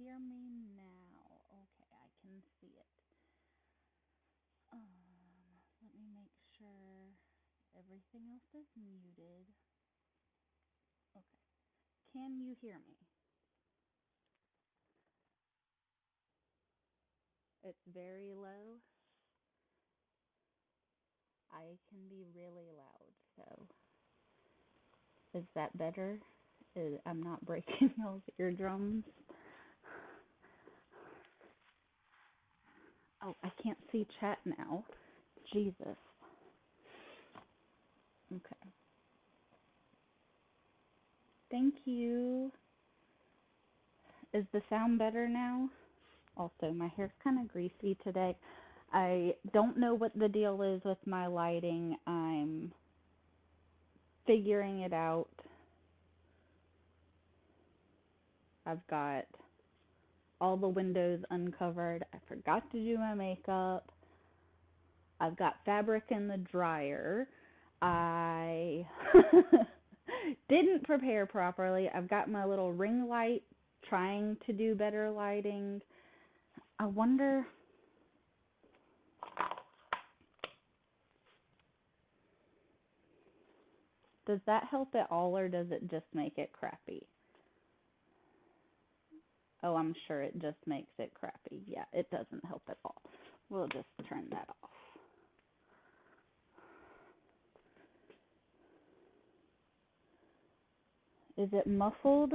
hear me now? Okay, I can see it. Let me make sure everything else is muted. Okay. Can you hear me? It's very low. I can be really loud, so is that better? I'm not breaking those eardrums. Oh, I can't see chat now. Jesus. Okay. Thank you. Is the sound better now? Also, my hair's kind of greasy today. I don't know what the deal is with my lighting. I'm figuring it out. I've got all the windows uncovered. I forgot to do my makeup. I've got fabric in the dryer. I didn't prepare properly. I've got my little ring light trying to do better lighting. I wonder, does that help at all or does it just make it crappy? Oh, I'm sure it just makes it crappy. Yeah, it doesn't help at all. We'll just turn that off. Is it muffled?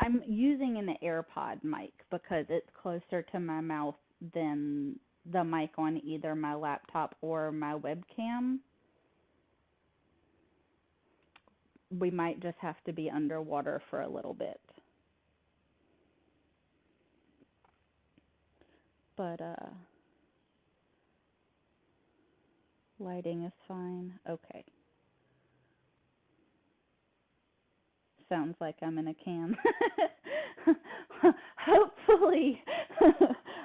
I'm using an AirPod mic because it's closer to my mouth than the mic on either my laptop or my webcam. We might just have to be underwater for a little bit. But lighting is fine. Okay. Sounds like I'm in a can. Hopefully,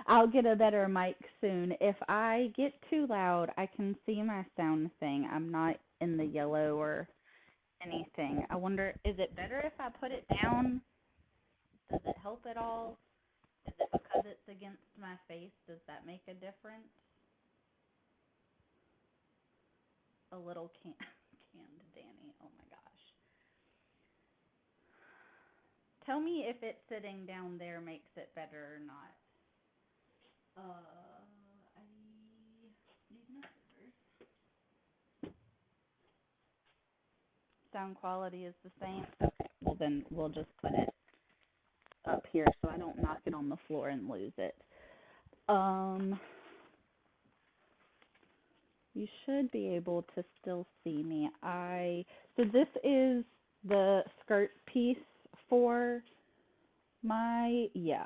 I'll get a better mic soon. If I get too loud, I can see my sound thing. I'm not in the yellow or anything. I wonder, is it better if I put it down? Does it help at all? Is it because it's against my face? Does that make a difference? A little canned Danny. Oh my gosh. Tell me if it sitting down there makes it better or not. I need my scissors. Sound quality is the same? Okay, well then we'll just put it up here so I don't knock it on the floor and lose it. You should be able to still see me. So this is the skirt piece for my, yeah.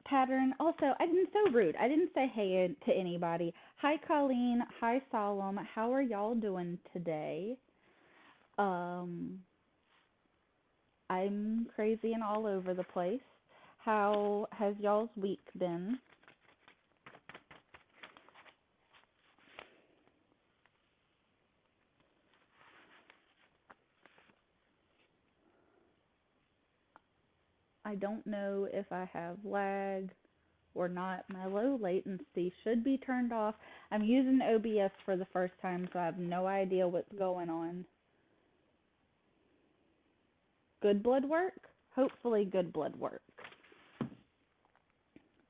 Pattern. Also, I'm so rude. I didn't say hey to anybody. Hi, Colleen. Hi, Solemn. How are y'all doing today? Um, I'm crazy and all over the place. How has y'all's week been? I don't know if I have lag or not. My low latency should be turned off. I'm using OBS for the first time, so I have no idea what's going on. Good blood work? Hopefully good blood work.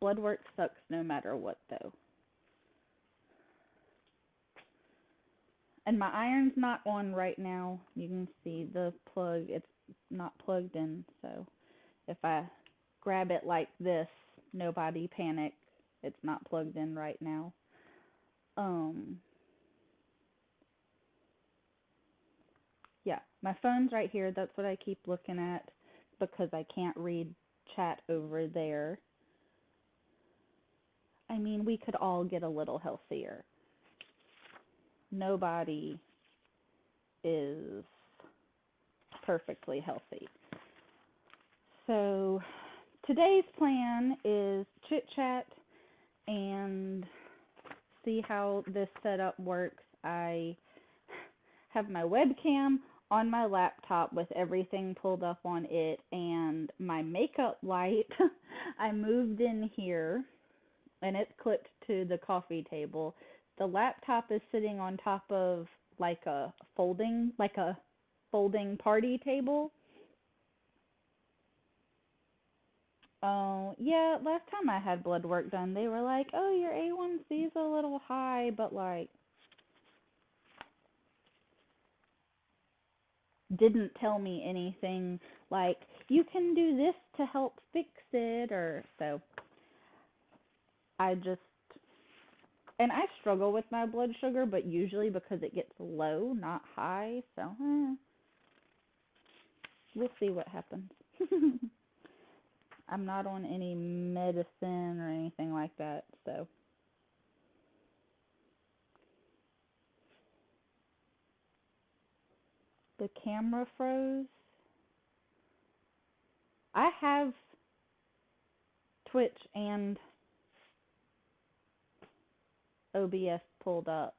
Blood work sucks no matter what, though. And my iron's not on right now. You can see the plug, it's not plugged in. So if I grab it like this, nobody panic. It's not plugged in right now. Yeah, my phone's right here. That's what I keep looking at because I can't read chat over there. I mean, we could all get a little healthier. Nobody is perfectly healthy. So today's plan is chit chat and see how this setup works. I have my webcam on my laptop with everything pulled up on it and my makeup light. I moved in here and it's clipped to the coffee table. The laptop is sitting on top of like a folding party table. Oh, yeah, last time I had blood work done, they were like, "Oh, your A1C's a little high," but like didn't tell me anything like you can do this to help fix it or so. I just and I struggle with my blood sugar, but usually because it gets low, not high, so we'll see what happens. I'm not on any medicine or anything like that, so the camera froze. I have Twitch and OBS pulled up.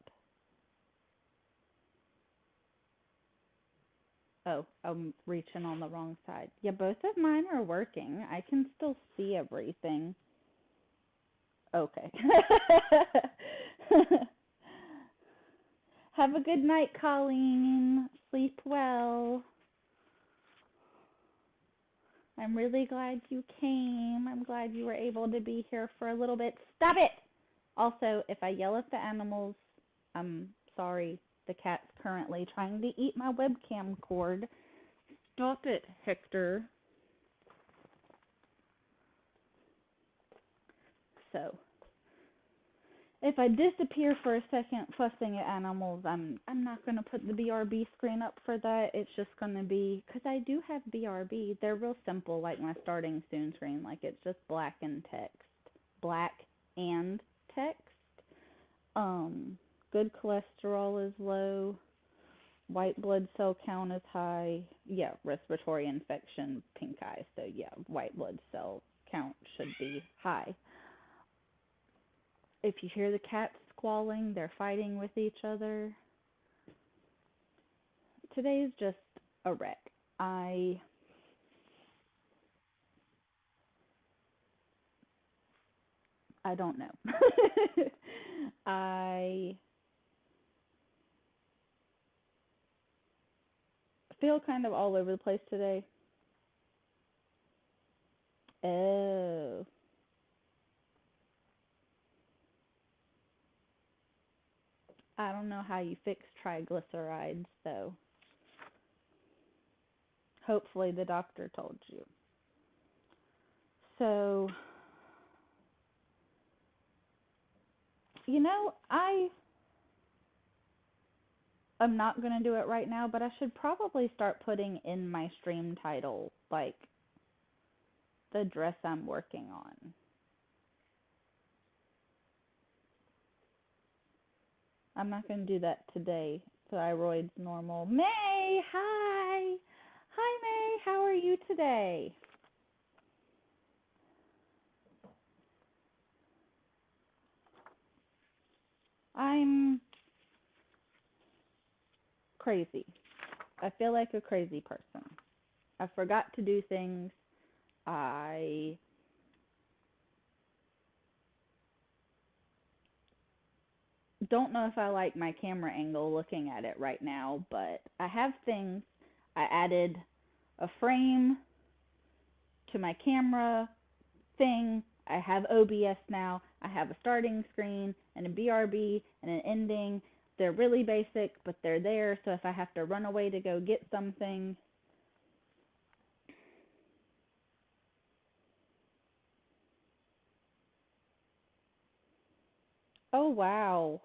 Oh, I'm reaching on the wrong side. Yeah, both of mine are working. I can still see everything. Okay. Have a good night, Colleen. Sleep well. I'm really glad you came. I'm glad you were able to be here for a little bit. Stop it! Also, if I yell at the animals, I'm sorry. The cat's currently trying to eat my webcam cord. Stop it, Hector. So, if I disappear for a second fussing at animals, I'm not gonna put the BRB screen up for that. It's just gonna be because I do have BRB. They're real simple, like my starting soon screen. Like it's just black and text. Um, good cholesterol is low. White blood cell count is high. Yeah, respiratory infection, pink eye. So yeah, white blood cell count should be high. If you hear the cats squalling, they're fighting with each other. Today's just a wreck. I I don't know. I feel kind of all over the place today. Oh, I don't know how you fix triglycerides, so hopefully the doctor told you. So, I am not going to do it right now, but I should probably start putting in my stream title like the dress I'm working on. I'm not going to do that today. Thyroid's normal. May, hi. Hi, May. How are you today? I'm crazy. I feel like a crazy person. I forgot to do things. I don't know if I like my camera angle looking at it right now, but I have things. I added a frame to my camera thing. I have OBS now. I have a starting screen and a BRB and an ending. They're really basic, but they're there. So if I have to run away to go get something, oh wow.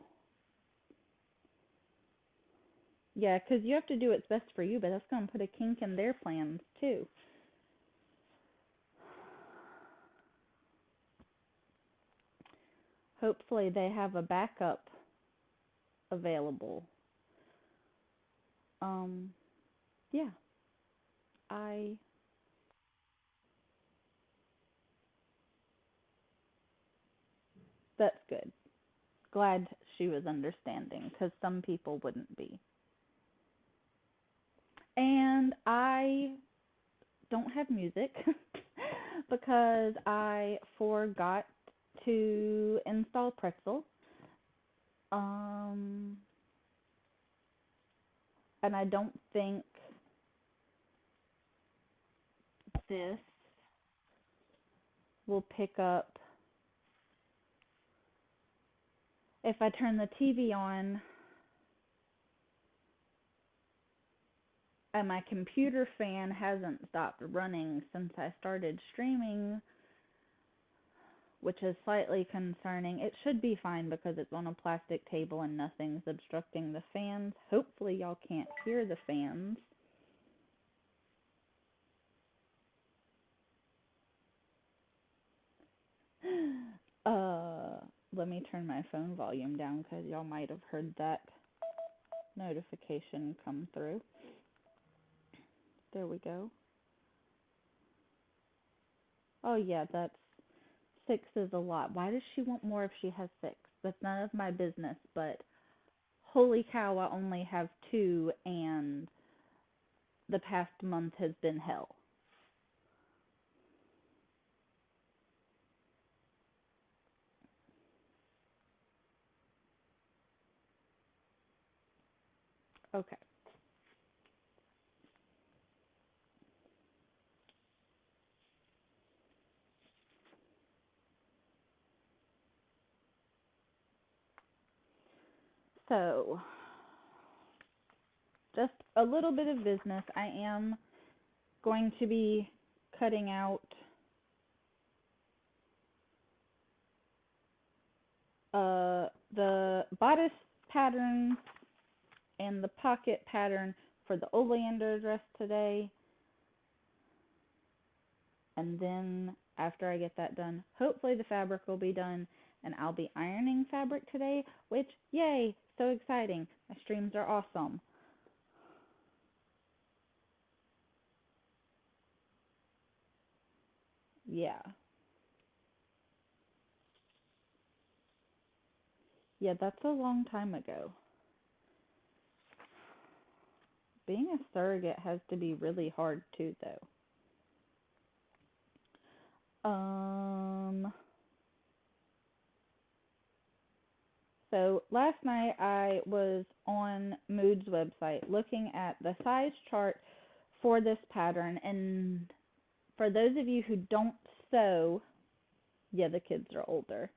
Yeah, 'cause you have to do what's best for you, but that's going to put a kink in their plans too. Hopefully they have a backup available. Um, yeah, I that's good. Glad she was understanding because some people wouldn't be. And I don't have music because I forgot to install Pretzel. Um, and I don't think this will pick up if I turn the TV on and my computer fan hasn't stopped running since I started streaming, which is slightly concerning. It should be fine because it's on a plastic table and nothing's obstructing the fans. Hopefully, y'all can't hear the fans. Uh, Let me turn my phone volume down because y'all might have heard that notification come through. There we go. Oh, yeah, that's six is a lot. Why does she want more if she has six? That's none of my business, but holy cow, I only have two, and the past month has been hell. Okay. So, just a little bit of business. I am going to be cutting out the bodice pattern and the pocket pattern for the oleander dress today. And then after I get that done, hopefully the fabric will be done and I'll be ironing fabric today, which, yay, so exciting. My streams are awesome. Yeah. Yeah, that's a long time ago. Being a surrogate has to be really hard too, though. So last night I was on Mood's website looking at the size chart for this pattern, and for those of you who don't sew, yeah, the kids are older.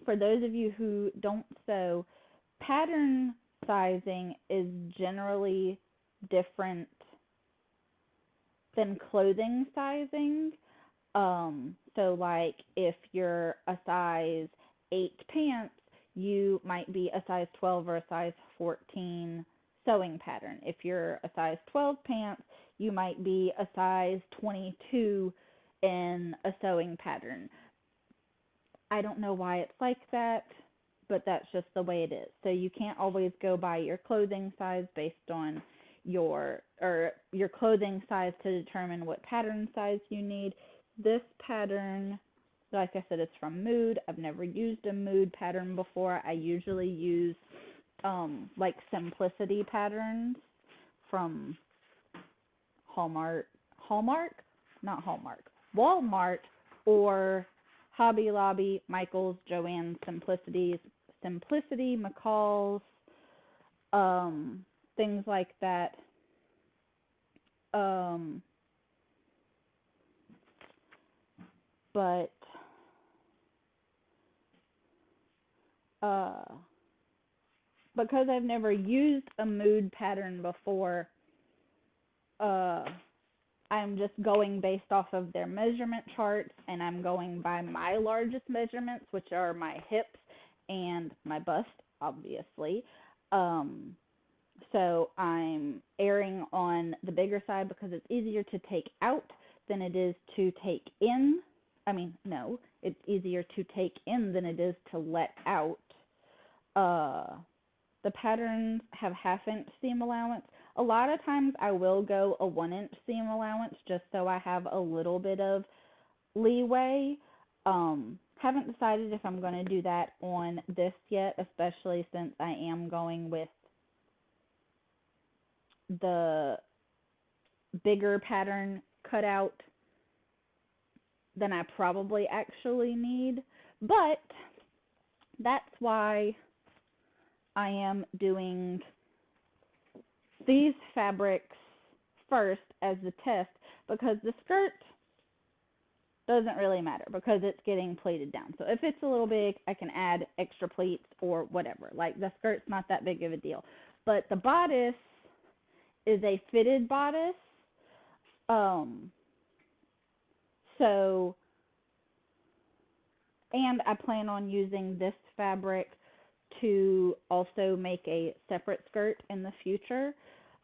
For those of you who don't sew, pattern sizing is generally different than clothing sizing. So like if you're a size 8 pants, you might be a size 12 or a size 14 sewing pattern. If you're a size 12 pants, you might be a size 22 in a sewing pattern. I don't know why it's like that, but that's just the way it is. So you can't always go by your clothing size based on your clothing size to determine what pattern size you need. This pattern, like I said, it's from Mood. I've never used a Mood pattern before. I usually use like Simplicity patterns from Hallmark, not Hallmark, Walmart, or Hobby Lobby, Michaels, Joann's, Simplicity, McCall's, things like that. Um, but uh, because I've never used a Mood pattern before, uh, I'm just going based off of their measurement charts, and I'm going by my largest measurements, which are my hips and my bust, obviously. Um, so I'm erring on the bigger side because it's easier to take out than it is to take in. I mean, no, it's easier to take in than it is to let out. Uh, the patterns have half-inch seam allowance. A lot of times I will go a 1-inch seam allowance just so I have a little bit of leeway. Haven't decided if I'm going to do that on this yet, especially since I am going with the bigger pattern cut out than I probably actually need. But that's why I am doing these fabrics first as the test, because the skirt doesn't really matter because it's getting pleated down. So if it's a little big, I can add extra pleats or whatever. Like the skirt's not that big of a deal. But the bodice is a fitted bodice. Um so and I plan on using this fabric to also make a separate skirt in the future.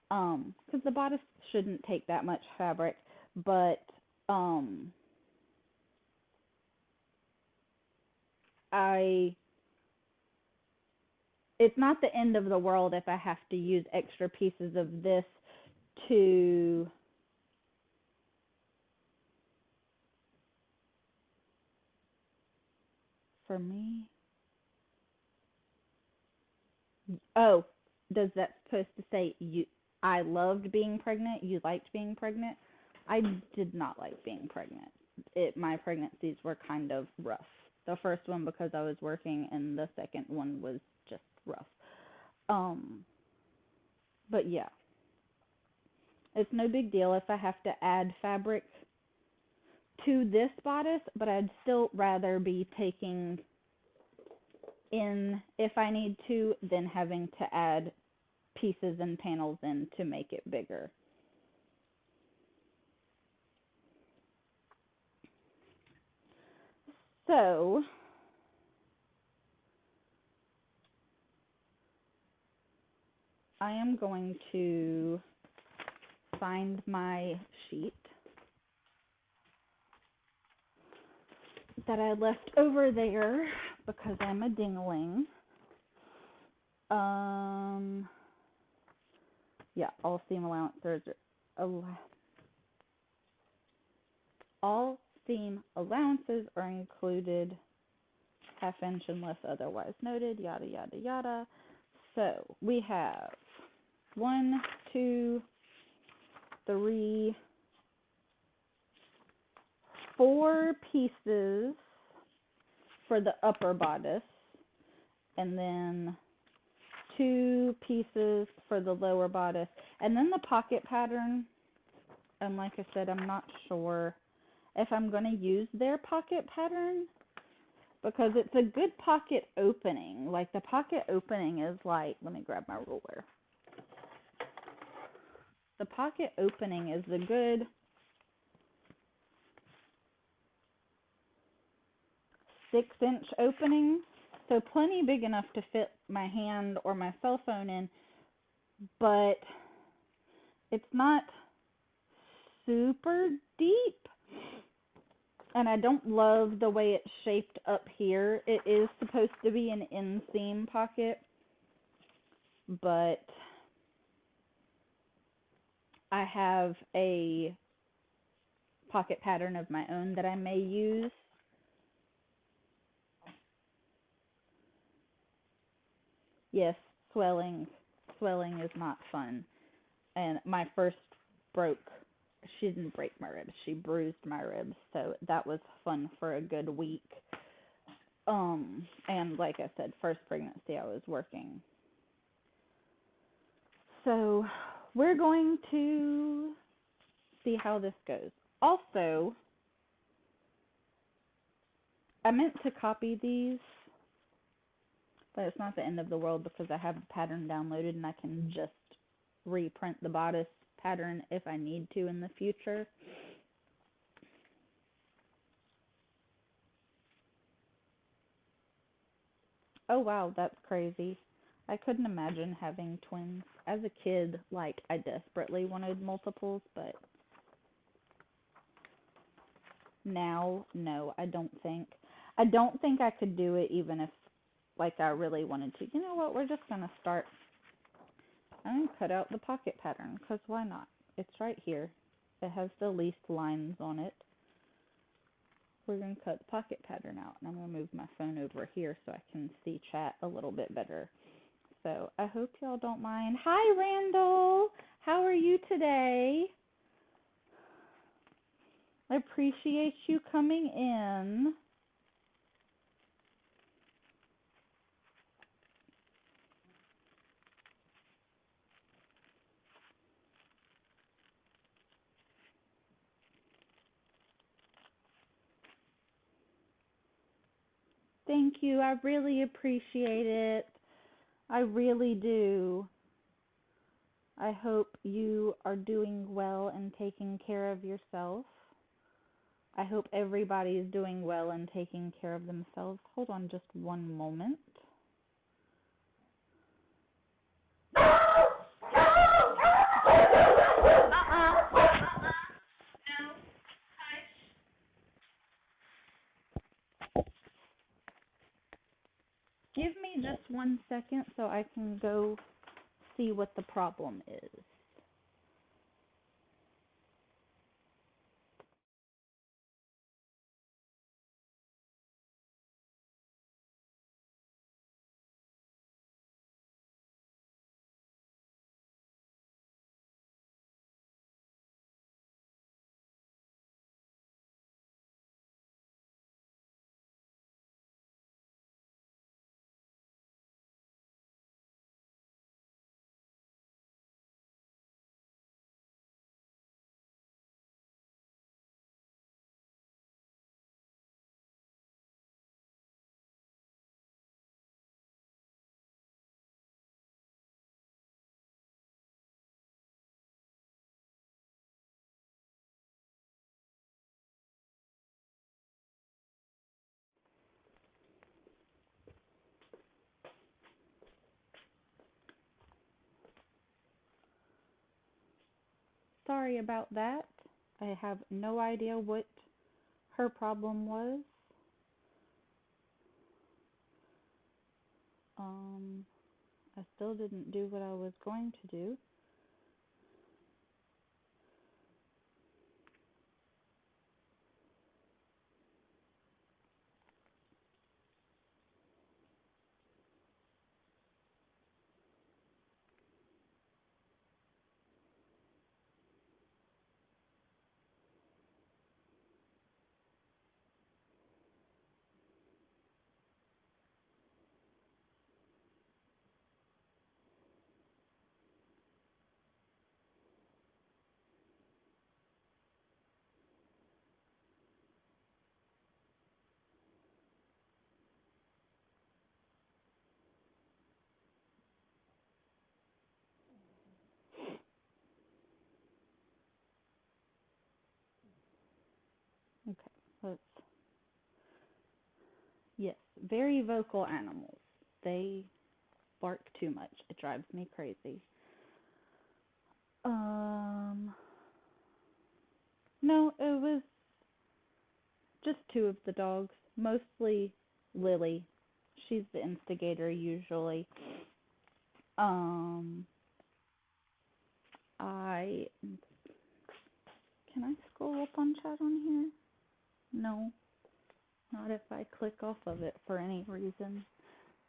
Because the bodice shouldn't take that much fabric, but um I it's not the end of the world if I have to use extra pieces of this to for me. Oh, does that supposed to say you I loved being pregnant, you liked being pregnant? I did not like being pregnant. My pregnancies were kind of rough. The first one because I was working and the second one was just rough. Um but yeah, it's no big deal if I have to add fabric to this bodice, but I'd still rather be taking in if I need to than having to add pieces and panels in to make it bigger. So, I am going to find my sheet that I left over there because I'm a dingling. Um, yeah, all seam allowances all seam allowances are included, half inch unless otherwise noted, yada yada yada. So we have 1, 2, 3, 4 pieces for the upper bodice, and then 2 pieces for the lower bodice, and then the pocket pattern. And like I said, I'm not sure if I'm going to use their pocket pattern because it's a good pocket opening. Like the pocket opening is like, let me grab my ruler. The pocket opening is a good 6-inch opening. So plenty big enough to fit my hand or my cell phone in, but it's not super deep. And I don't love the way it's shaped up here. It is supposed to be an inseam pocket, but I have a pocket pattern of my own that I may use. Yes, swelling. Swelling is not fun. And my first broke, she didn't break my ribs, she bruised my ribs. So that was fun for a good week. And like I said, first pregnancy I was working. So we're going to see how this goes. Also, I meant to copy these, but it's not the end of the world because I have the pattern downloaded and I can just reprint the bodice pattern if I need to in the future. Oh wow, that's crazy. I couldn't imagine having twins. As a kid, like I desperately wanted multiples, but now, no, I don't think. I don't think I could do it even if like I really wanted to. You know what? We're just going to start and cut out the pocket pattern because why not? It's right here. It has the least lines on it. We're going to cut the pocket pattern out, and I'm going to move my phone over here so I can see chat a little bit better. so I hope y'all don't mind. Hi, Randall. How are you today? I appreciate you coming in. Thank you. I really appreciate it. I really do. I hope you are doing well and taking care of yourself. I hope everybody is doing well and taking care of themselves. Hold on just one moment. Give me just 1 second so I can go see what the problem is. Sorry about that. I have no idea what her problem was. Um, I still didn't do what I was going to do. Okay, let's. Yes, very vocal animals. They bark too much. It drives me crazy. Um, no, it was just two of the dogs. Mostly Lily. She's the instigator usually. Um, I can I scroll up on chat on here? No, not if I click off of it for any reason.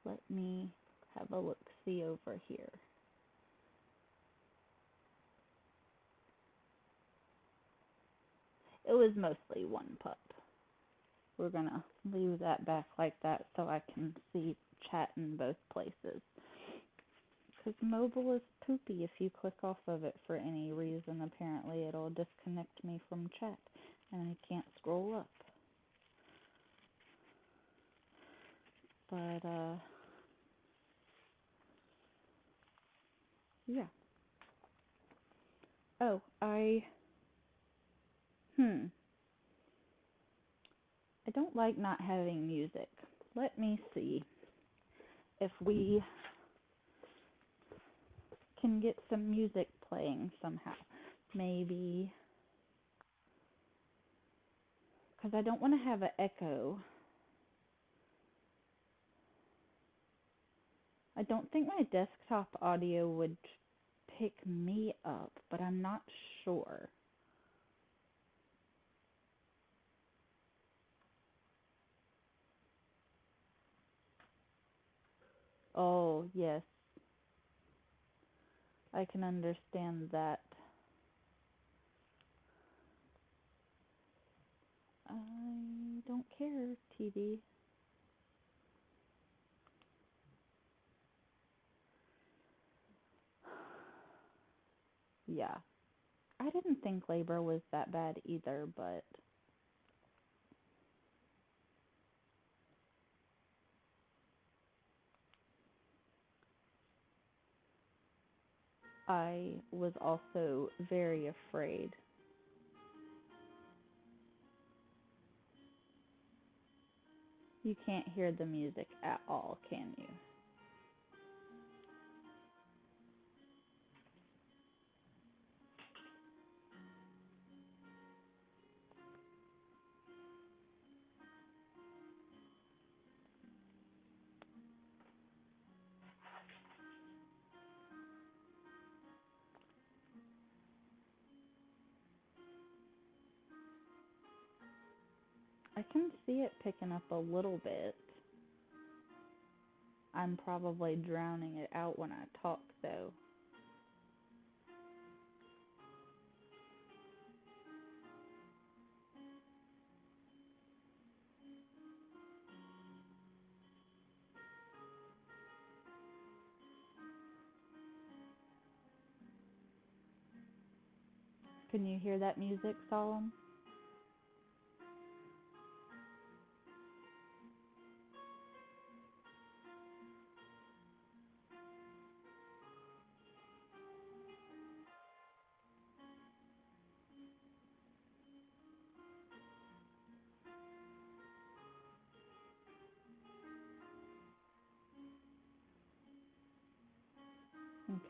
Let me have a look see over here. It was mostly one pup. We're gonna leave that back like that so I can see chat in both places. Because mobile is poopy if you click off of it for any reason. Apparently it'll disconnect me from chat and I can't scroll up. But yeah. Oh, I don't like not having music. Let me see if we can get some music playing somehow. Maybe because I don't want to have an echo. I don't think my desktop audio would pick me up, but I'm not sure. Oh, yes. I can understand that. I don't care, TV. Yeah. I didn't think labor was that bad either, but I was also very afraid. You can't hear the music at all, can you? I can see it picking up a little bit. I'm probably drowning it out when I talk, though. Can you hear that music, Solemn?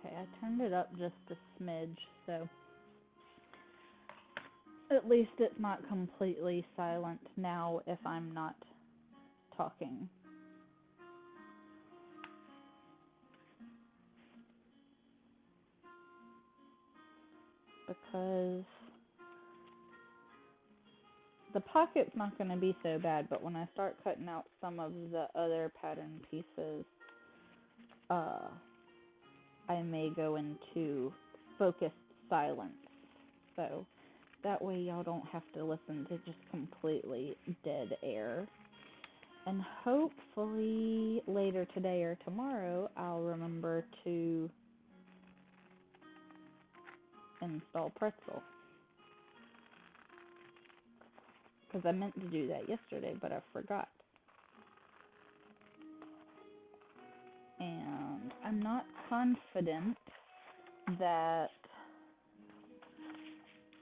Okay, I turned it up just a smidge, so at least it's not completely silent now if I'm not talking. Because the pocket's not going to be so bad, but when I start cutting out some of the other pattern pieces, uh, I may go into focused silence. So that way y'all don't have to listen to just completely dead air. And hopefully later today or tomorrow, I'll remember to install Pretzel. Because I meant to do that yesterday, but I forgot. And I'm not confident that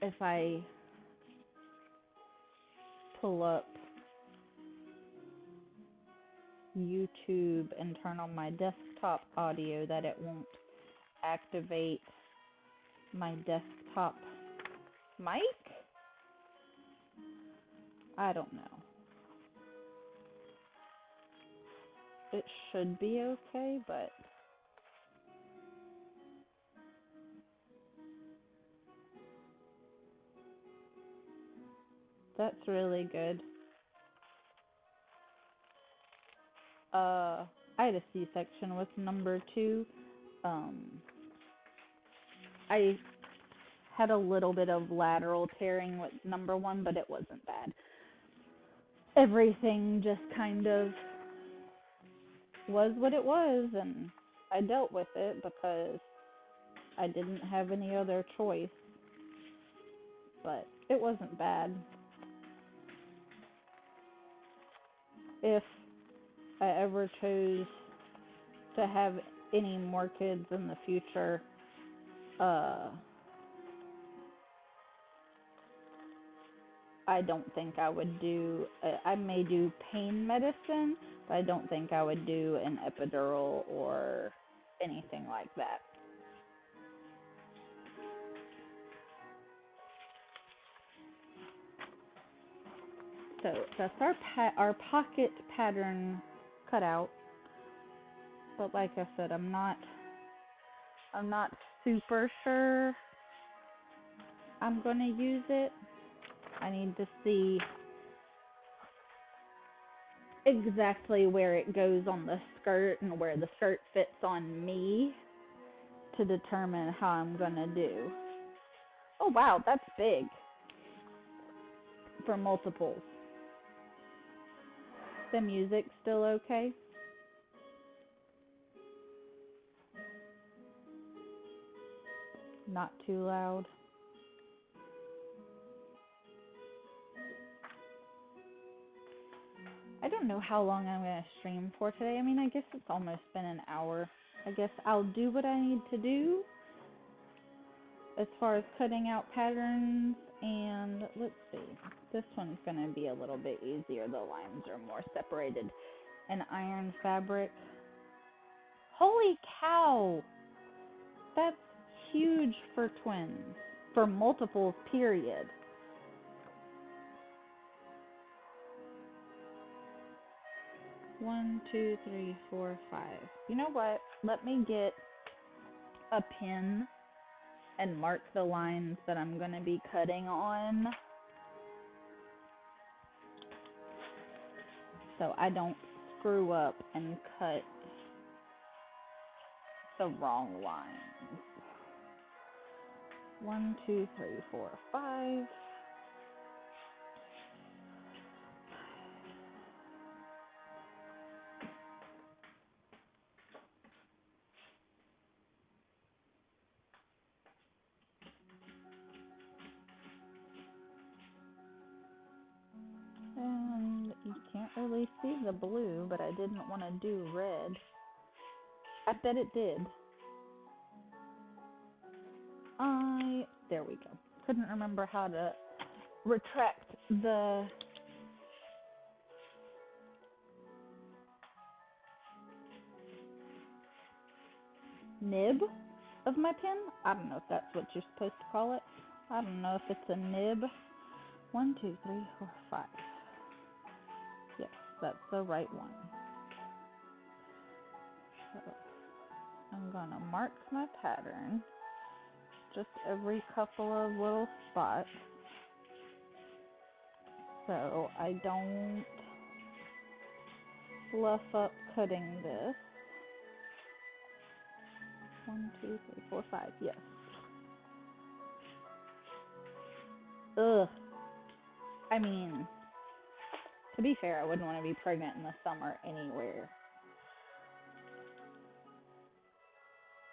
if I pull up YouTube and turn on my desktop audio that it won't activate my desktop mic? I don't know. It should be okay, but that's really good. I had a C-section with number 2. Um, I had a little bit of lateral tearing with number 1, but it wasn't bad. Everything just kind of was what it was, and I dealt with it because I didn't have any other choice. But it wasn't bad. If I ever chose to have any more kids in the future, uh, I don't think I would do, I may do pain medicine, but I don't think I would do an epidural or anything like that. So that's our pocket pattern cut out. But like I said, I'm not super sure I'm gonna use it. I need to see exactly where it goes on the skirt and where the skirt fits on me to determine how I'm going to do. Oh, wow, that's big for multiples. The music's still okay? Not too loud? I don't know how long I'm going to stream for today. I mean, I guess it's almost been an hour. I guess I'll do what I need to do as far as cutting out patterns. And let's see. This one's going to be a little bit easier. The lines are more separated. An iron fabric. Holy cow! That's huge for twins. For multiples, period. One, two, three, four, five. You know what? Let me get a pen and mark the lines that I'm going to be cutting on so I don't screw up and cut the wrong lines. 1, 2, 3, 4, 5. And you can't really see the blue, but I didn't want to do red. I bet it did. There we go. Couldn't remember how to retract the nib of my pen. I don't know if that's what you're supposed to call it. I don't know if it's a nib. 1, 2, 3, 4, 5. Yes, that's the right one. So I'm gonna mark my pattern just every couple of little spots so I don't fluff up cutting this. 1, 2, 3, 4, 5. Yes. Ugh. I mean, to be fair, I wouldn't want to be pregnant in the summer anywhere.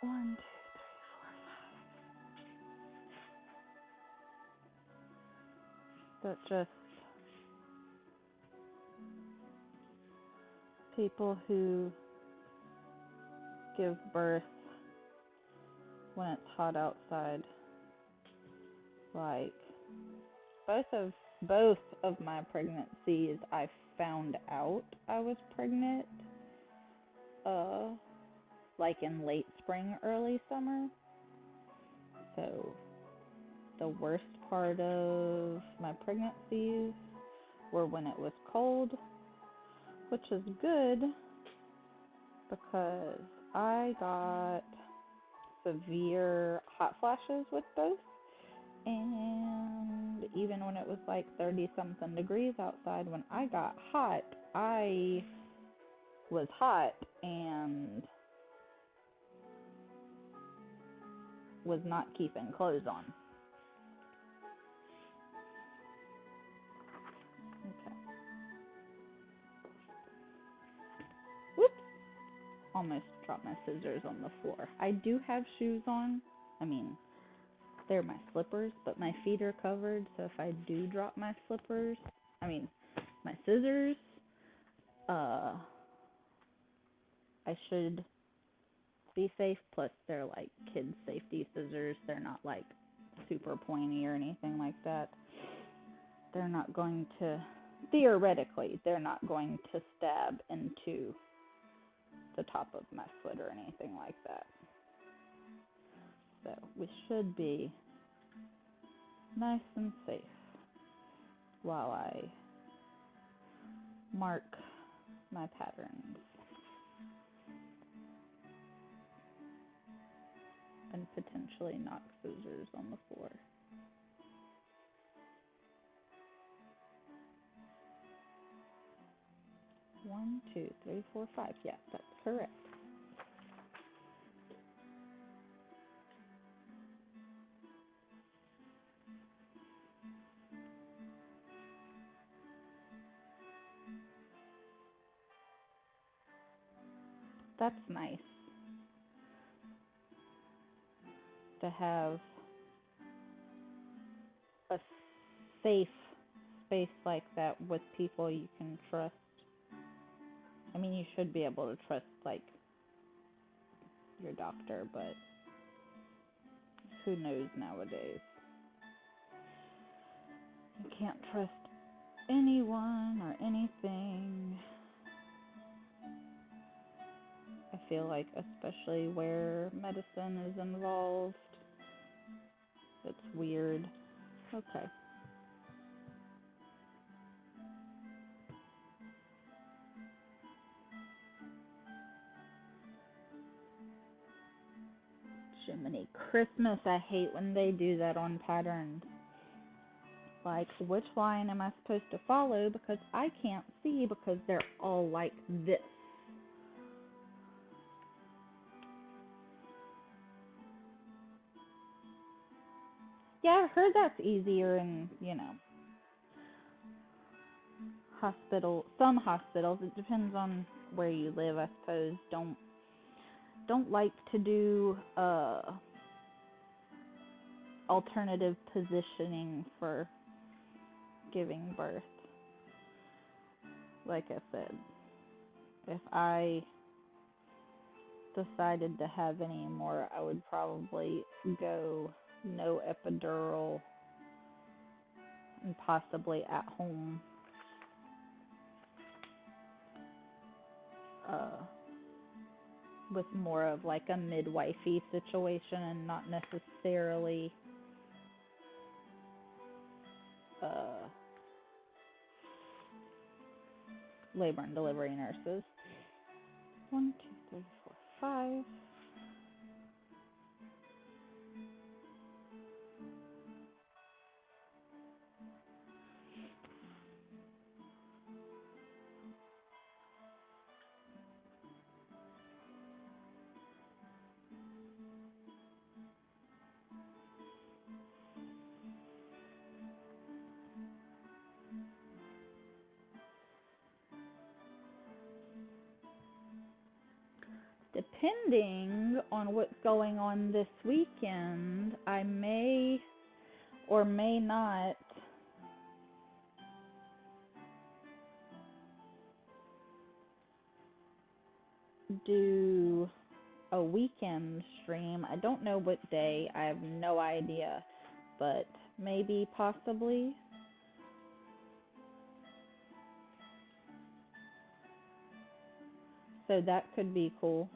1, 2, 3, 4, 5. But just people who give birth when it's hot outside, like both of my pregnancies, I found out I was pregnant, like in late spring, early summer. So the worst part of my pregnancies were when it was cold, which is good because I got severe hot flashes with both. And even when it was like 30 something degrees outside, when I got hot, I was hot and was not keeping clothes on. Okay. Whoops. Almost dropped my scissors on the floor. I do have shoes on. I mean, they're my slippers, but my feet are covered, so if I do drop my scissors, I should be safe. Plus, they're like kids' safety scissors. They're not like super pointy or anything like that. They're not going to, theoretically, they're not going to stab into the top of my foot or anything like that. So we should be nice and safe while I mark my patterns and potentially knock scissors on the floor. One, two, three, four, five. Yeah, that's correct. That's nice to have a safe space like that with people you can trust. I mean, you should be able to trust like your doctor, but who knows nowadays? You can't trust anyone or anything. I feel like, especially where medicine is involved, it's weird. Okay. Jiminy Christmas, I hate when they do that on patterns. Like, which line am I supposed to follow because I can't see because they're all like this. Yeah, I heard that's easier in, some hospitals. It depends on where you live, I suppose. Don't like to do alternative positioning for giving birth. Like I said, if I decided to have any more, I would probably go no epidural and possibly at home, uh, with more of like a midwifey situation and not necessarily uh, labor and delivery nurses. 1, 2, 3, 4, 5. Depending on what's going on this weekend, I may or may not do a weekend stream. I don't know what day. I have no idea, but maybe possibly. So that could be cool.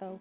Oh,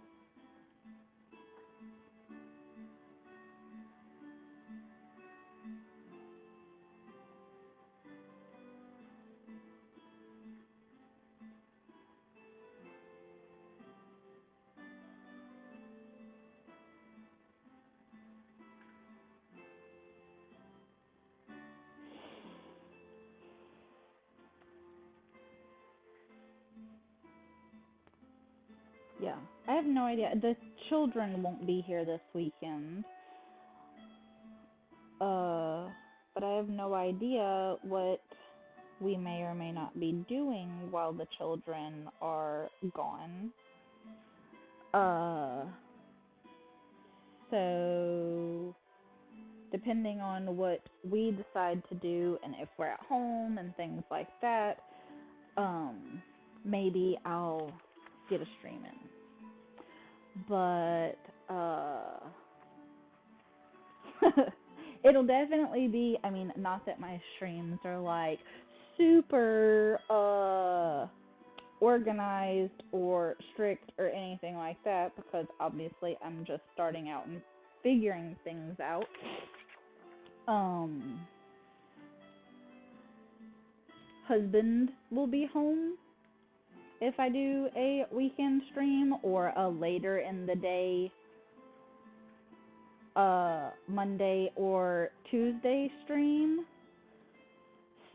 yeah. I have no idea. The children won't be here this weekend. Uh, but I have no idea what we may or may not be doing while the children are gone. Uh, so depending on what we decide to do and if we're at home and things like that, um, maybe I'll get a stream in. But it'll definitely be, I mean, not that my streams are like super organized or strict or anything like that because obviously I'm just starting out and figuring things out. Um Husband will be home if I do a weekend stream or a later in the day Monday or Tuesday stream.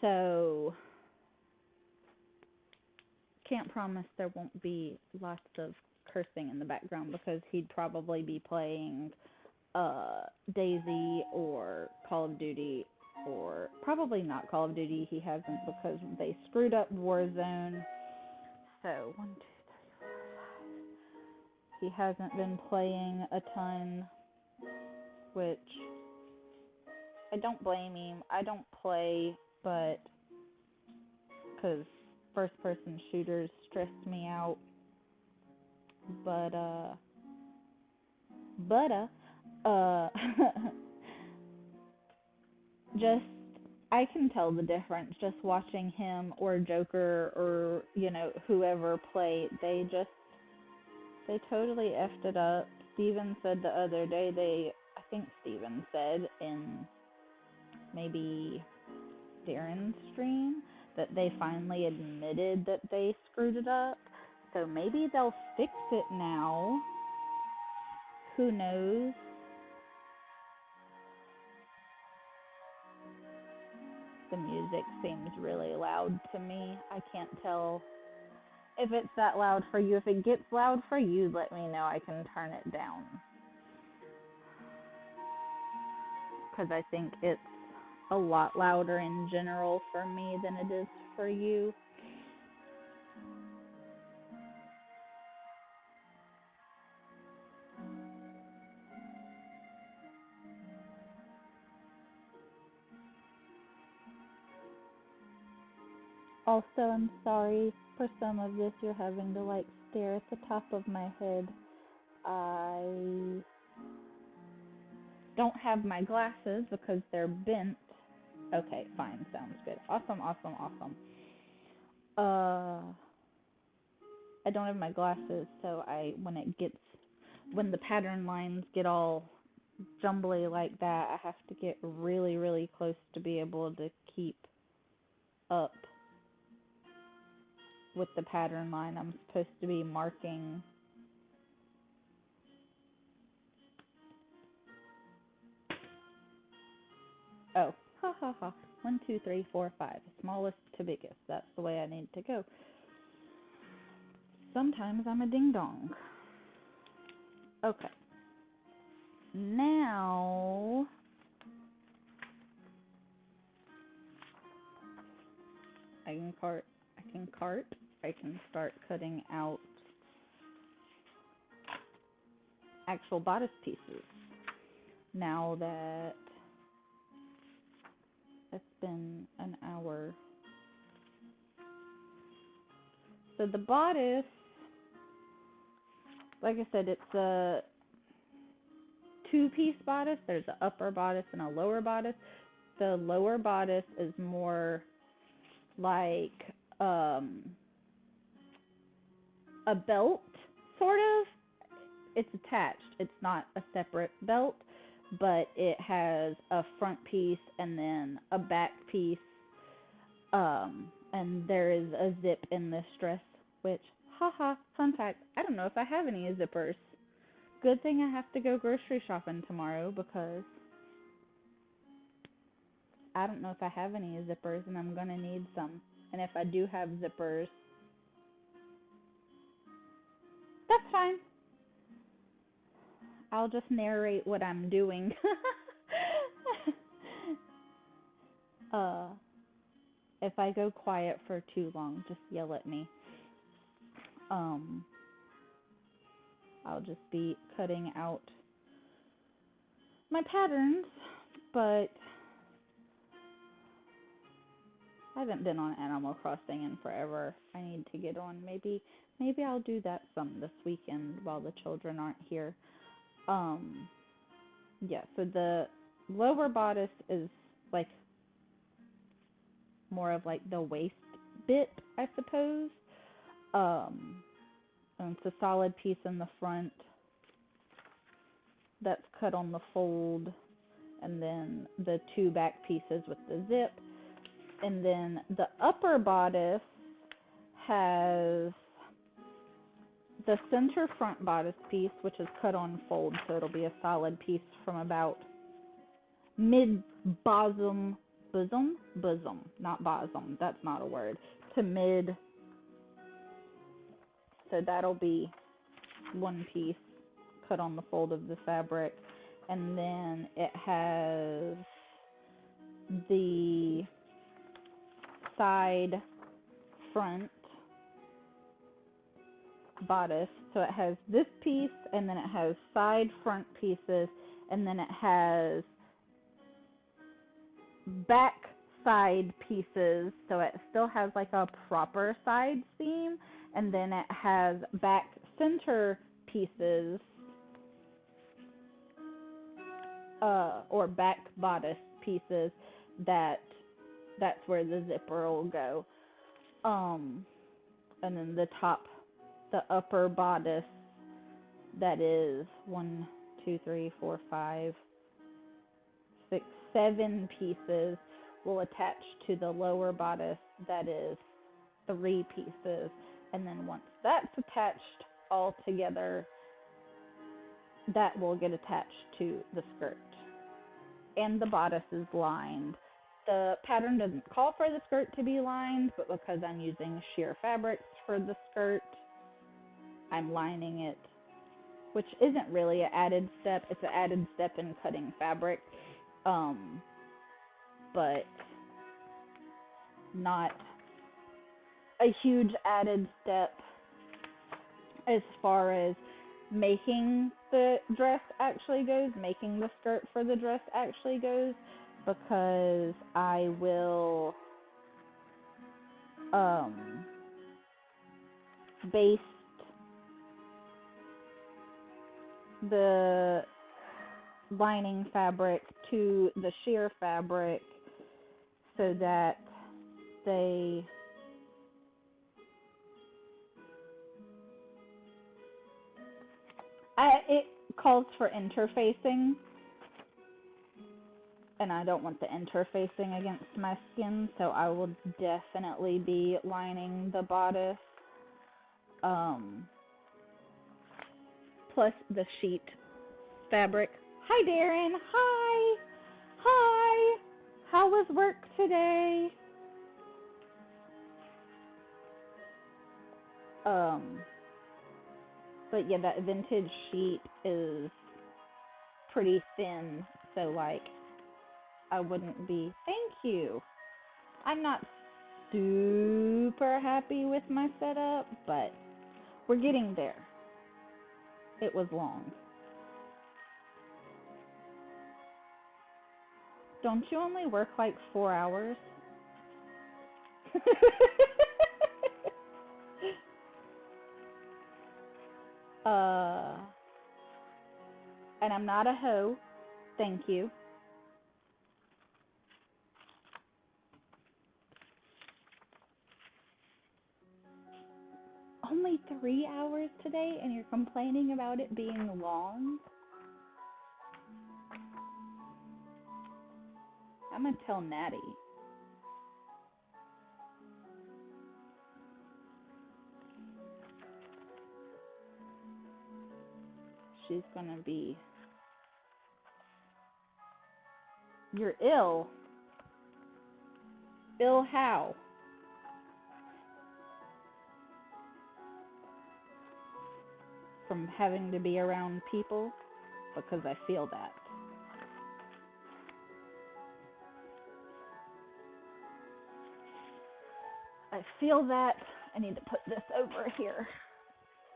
So can't promise there won't be lots of cursing in the background because he'd probably be playing Daisy or Call of Duty, or probably not Call of Duty. He hasn't because they screwed up Warzone. So 1, 2, 3, 4, 5. He hasn't been playing a ton, which I don't blame him. I don't play, but because first person shooters stressed me out. But but just I can tell the difference just watching him or Joker or whoever play. They totally effed it up. Steven said the other day I think Steven said in maybe Darren's stream that they finally admitted that they screwed it up. So maybe they'll fix it now. Who knows? The music seems really loud to me. I can't tell if it's that loud for you. If it gets loud for you, let me know. I can turn it down. Because I think it's a lot louder in general for me than it is for you. Also, I'm sorry for some of this. You're having to stare at the top of my head. I don't have my glasses because they're bent. Okay, fine, sounds good. Awesome, awesome, awesome. I don't have my glasses, so when the pattern lines get all jumbly like that, I have to get really, really close to be able to keep up with the pattern line. I'm supposed to be marking. Oh, ha ha ha. 1, 2, 3, 4, 5. Smallest to biggest. That's the way I need to go. Sometimes I'm a ding dong. Okay. Now I can cart. I can start cutting out actual bodice pieces. Now that it's been an hour. So the bodice, like I said, it's a two-piece bodice. There's an upper bodice and a lower bodice. The lower bodice is more like a belt, sort of. It's attached. It's not a separate belt, but it has a front piece and then a back piece. And there is a zip in this dress, which, haha, fun fact, I don't know if I have any zippers. Good thing I have to go grocery shopping tomorrow because I don't know if I have any zippers and I'm gonna need some. And if I do have zippers, that's fine. I'll just narrate what I'm doing. uh, if I go quiet for too long, just yell at me. I'll just be cutting out my patterns, but I haven't been on Animal Crossing in forever. I need to get on. Maybe I'll do that some this weekend while the children aren't here. Yeah, so the lower bodice is like more of like the waist bit, I suppose. And it's a solid piece in the front that's cut on the fold, and then the two back pieces with the zip. And then the upper bodice has the center front bodice piece, which is cut on fold, so it'll be a solid piece from about mid bosom, not bosom, that's not a word, to mid. So that'll be one piece cut on the fold of the fabric. And then it has the side front bodice. So it has this piece, and then it has side front pieces, and then it has back side pieces. So it still has like a proper side seam, and then it has back center pieces, or back bodice pieces, that's where the zipper will go. And then the upper bodice, that is 1, 2, 3, 4, 5, 6, 7 pieces, will attach to the lower bodice, that is 3 pieces. And then once that's attached all together, that will get attached to the skirt. And the bodice is lined. The pattern doesn't call for the skirt to be lined, but because I'm using sheer fabrics for the skirt, I'm lining it, which isn't really an added step. It's an added step in cutting fabric, but not a huge added step as far as making the dress actually goes, making the skirt for the dress actually goes, because I will baste the lining fabric to the sheer fabric so that it calls for interfacing, and I don't want the interfacing against my skin, so I will definitely be lining the bodice, plus the sheet fabric. Hi, Darren. Hi. Hi. How was work today? But yeah, that vintage sheet is pretty thin, so like I wouldn't be. Thank you. I'm not super happy with my setup, but we're getting there. It was long. Don't you only work like 4 hours? And I'm not a hoe. Thank you. Only 3 hours today, and you're complaining about it being long? I'm gonna tell Natty. She's gonna be. You're ill. Ill how? From having to be around people? Because I feel that. I feel that. I need to put this over here.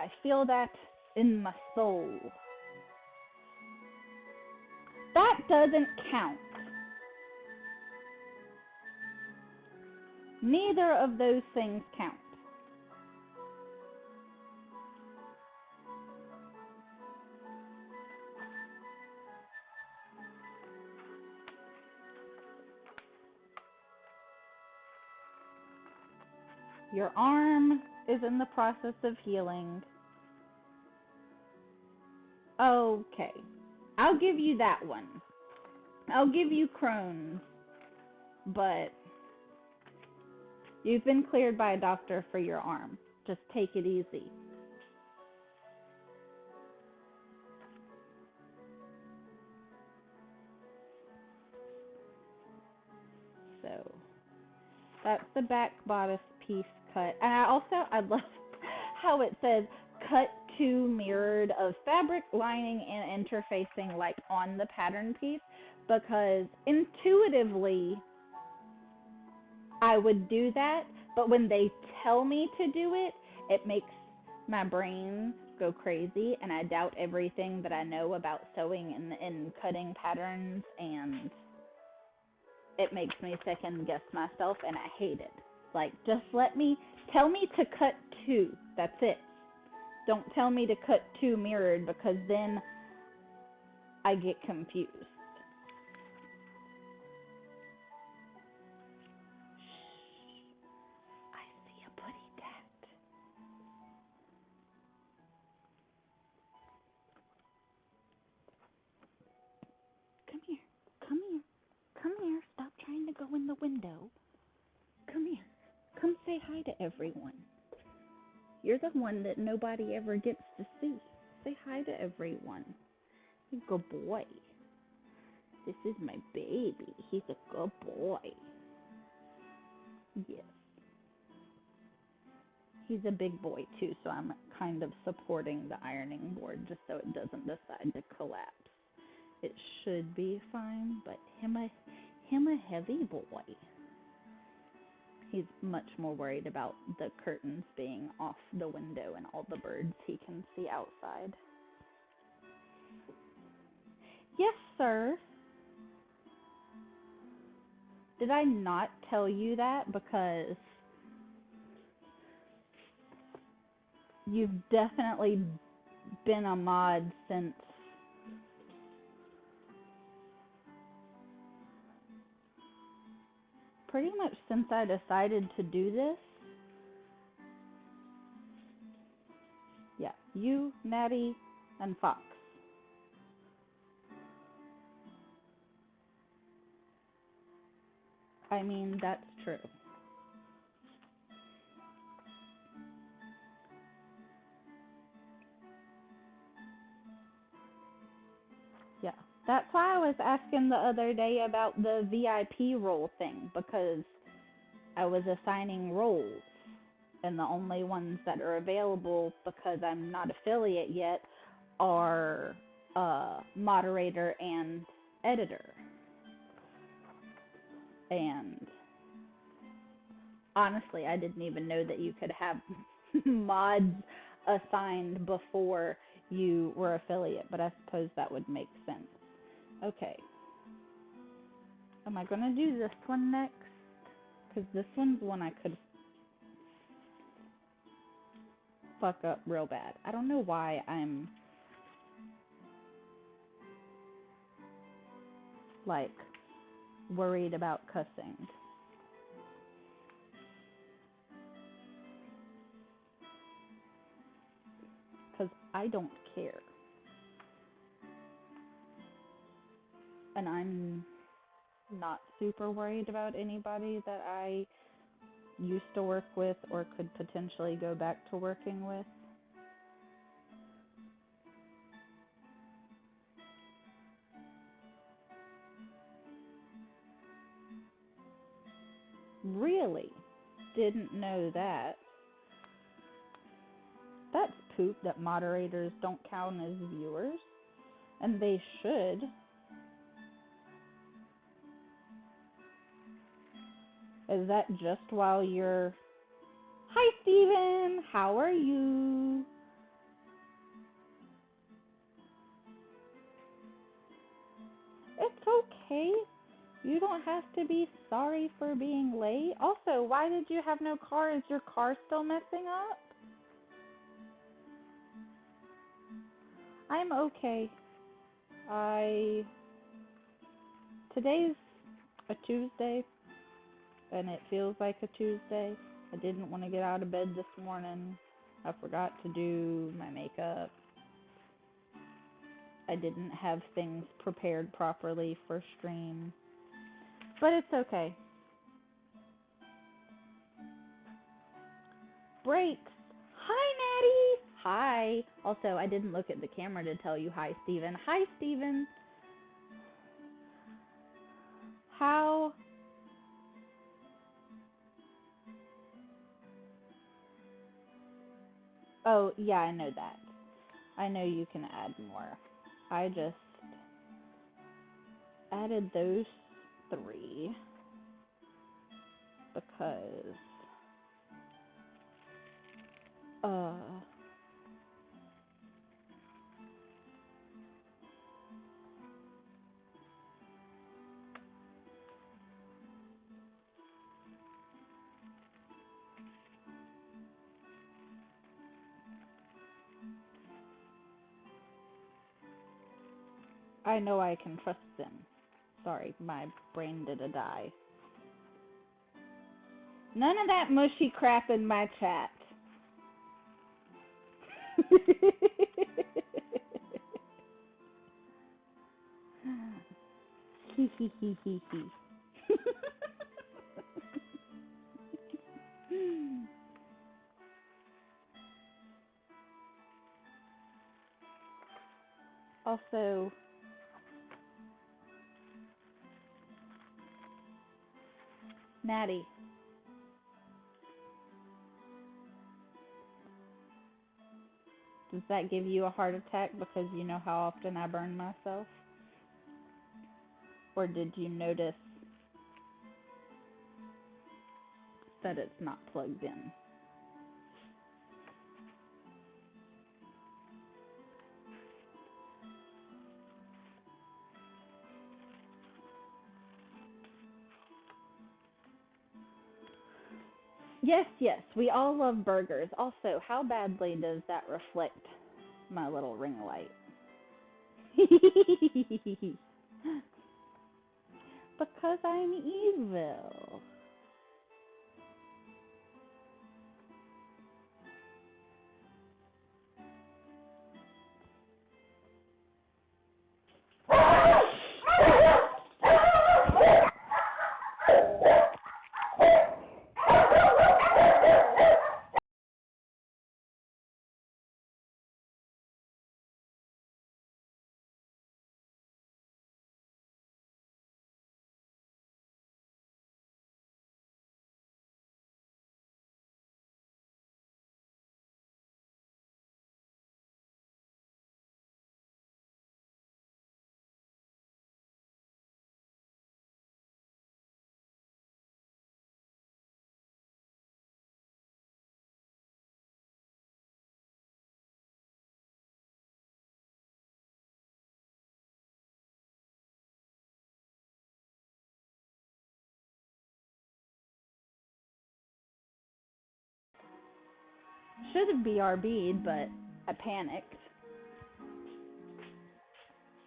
I feel that in my soul. That doesn't count. Neither of those things count. Your arm is in the process of healing. Okay. I'll give you that one. I'll give you Crohn's. But you've been cleared by a doctor for your arm. Just take it easy. That's the back bodice piece cut. And I love how it says cut to mirrored of fabric lining and interfacing like on the pattern piece, because intuitively I would do that, but when they tell me to do it, it makes my brain go crazy, and I doubt everything that I know about sewing and cutting patterns, and it makes me second guess myself, and I hate it. Like, just tell me to cut two. That's it. Don't tell me to cut two mirrored, because then I get confused. I see a putty tat. Come here. Come here. Come here. Stop trying to go in the window. Come here. Come say hi to everyone. You're the one that nobody ever gets to see. Say hi to everyone. He's a good boy. This is my baby. He's a good boy. Yes. He's a big boy too, so I'm kind of supporting the ironing board just so it doesn't decide to collapse. It should be fine, but him a heavy boy. He's much more worried about the curtains being off the window and all the birds he can see outside. Yes, sir. Did I not tell you that? Because you've definitely been a mod since pretty much since I decided to do this. Yeah, you, Natty, and Fox. I mean, that's true. Yeah. That's why I was asking the other day about the VIP role thing, because I was assigning roles, and the only ones that are available, because I'm not affiliate yet, are moderator and editor. And honestly, I didn't even know that you could have mods assigned before you were affiliate, but I suppose that would make sense. Okay. Am I going to do this one next? Because this one's one I could fuck up real bad. I don't know why I'm like worried about cussing. Because I don't care. And I'm not super worried about anybody that I used to work with or could potentially go back to working with. Really? Didn't know that. That's poop that moderators don't count as viewers. And they should. Is that just while you're... Hi, Steven! How are you? It's okay. You don't have to be sorry for being late. Also, why did you have no car? Is your car still messing up? I'm okay. Today's a Tuesday, and it feels like a Tuesday. I didn't want to get out of bed this morning. I forgot to do my makeup. I didn't have things prepared properly for stream. But it's okay. Breaks. Hi, Natty. Hi. Also, I didn't look at the camera to tell you hi, Steven. Hi, Steven. How Oh, yeah, I know that. I know you can add more. I just added those three because uh I know I can trust them. Sorry, my brain did a die. None of that mushy crap in my chat. Hee hee hee hee hee. Also, Natty, does that give you a heart attack because you know how often I burn myself? Or did you notice that it's not plugged in? Yes, yes, we all love burgers. Also, how badly does that reflect my little ring light? Because I'm evil. Should have BRB'd, but I panicked.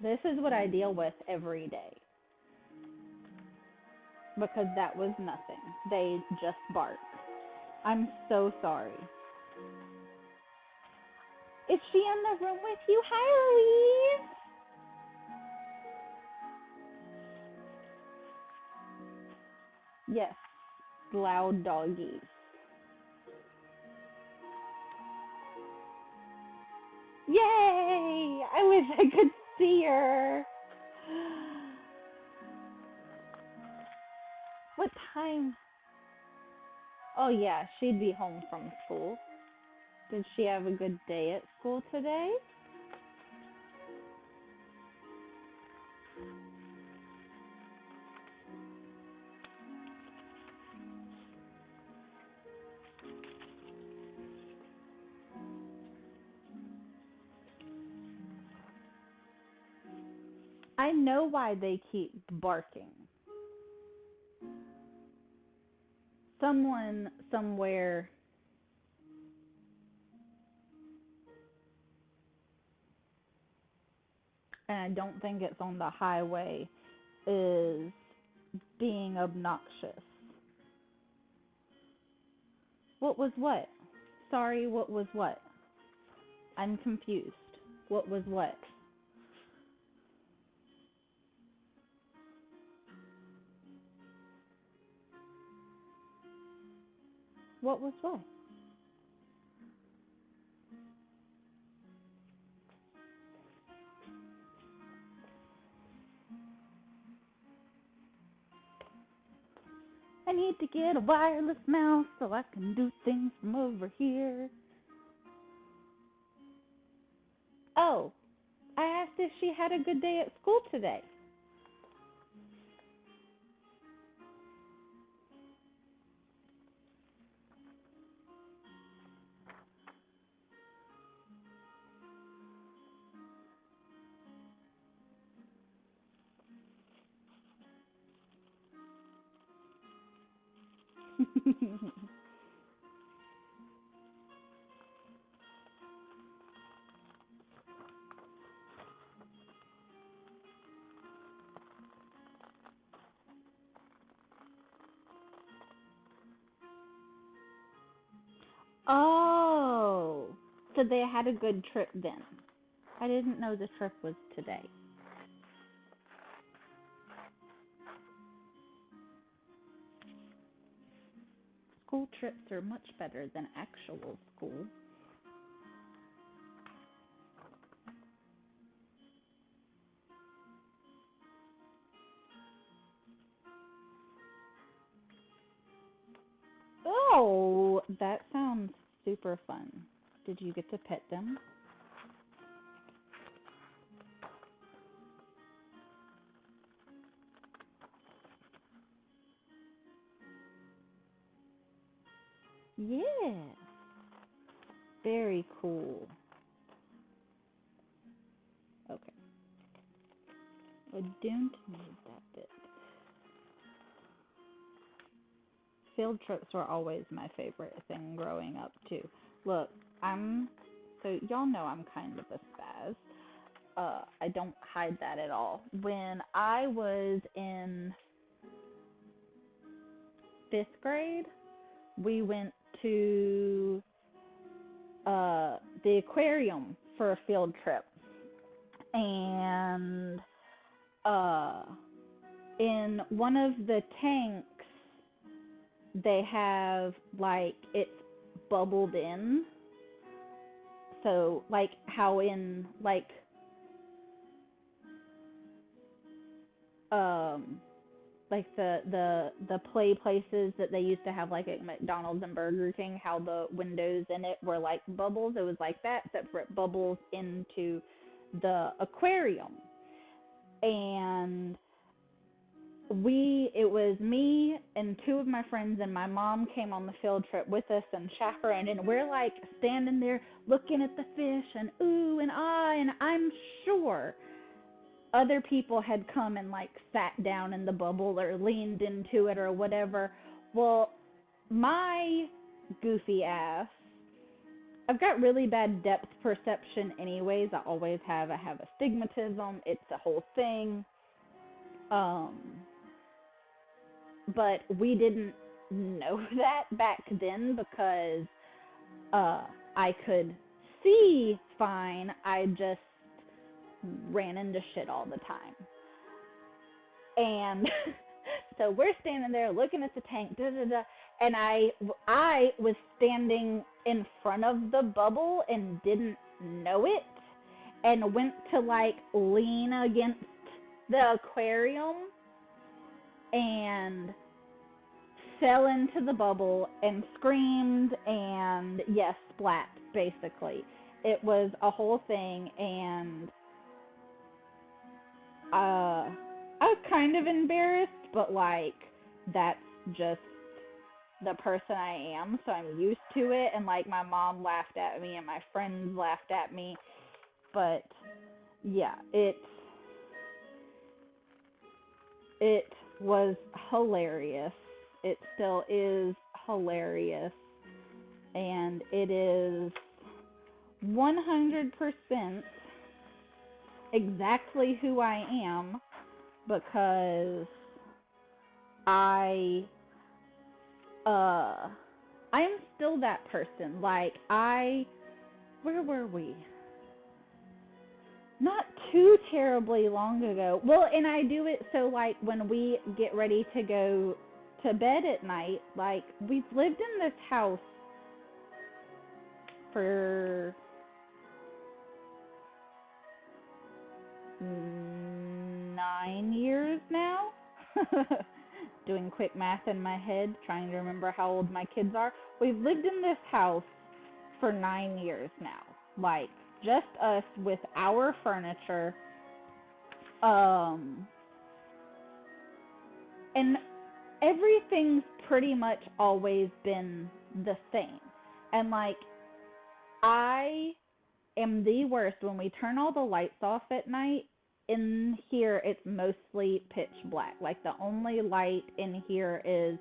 This is what I deal with every day. Because that was nothing. They just bark. I'm so sorry. Is she in the room with you? Hi, Louise. Yes, loud doggies. Yay! I wish I could see her. What time? Oh, yeah, she'd be home from school. Did she have a good day at school today? I know why they keep barking. Someone somewhere, and I don't think it's on the highway, is being obnoxious. What was what? Sorry, what was what? I'm confused. What was what? What was what? I need to get a wireless mouse so I can do things from over here. Oh, I asked if she had a good day at school today. Oh, so they had a good trip then. I didn't know the trip was today. School trips are much better than actual school. Oh, that sounds super fun. Did you get to pet them? Yeah. Very cool. Okay. I don't need that bit. Field trips were always my favorite thing growing up too. Look, I'm so y'all know I'm kind of a spaz. I don't hide that at all. When I was in 5th grade, we went to the aquarium for a field trip, and uh, in one of the tanks, they have like it's bubbled in. So like how in um like the play places that they used to have like at McDonald's and Burger King, how the windows in it were like bubbles. It was like that, separate bubbles into the aquarium. And it was me and two of my friends and my mom came on the field trip with us and chaperoned, and we're like standing there looking at the fish and ooh and ah, and I'm sure other people had come and like sat down in the bubble or leaned into it or whatever. Well, my goofy ass, I've got really bad depth perception anyways. I always have. I have astigmatism. It's a whole thing. Um but we didn't know that back then because uh I could see fine. I just ran into shit all the time. And so we're standing there looking at the tank, da da da, and I was standing in front of the bubble and didn't know it, and went to like lean against the aquarium and fell into the bubble and screamed and yes, splat basically. It was a whole thing, and I was kind of embarrassed, but like that's just the person I am, so I'm used to it. And like my mom laughed at me and my friends laughed at me, but yeah, it was hilarious. It still is hilarious, and it is 100% exactly who I am because I uh I'm still that person. Like where were we? Not too terribly long ago. Well, and I do it so like when we get ready to go to bed at night, like we've lived in this house for 9 years now. Doing quick math in my head, trying to remember how old my kids are. We've lived in this house for 9 years now. Like, just us with our furniture. Um, and everything's pretty much always been the same. And like, I am the worst when we turn all the lights off at night. In here, it's mostly pitch black. Like, the only light in here is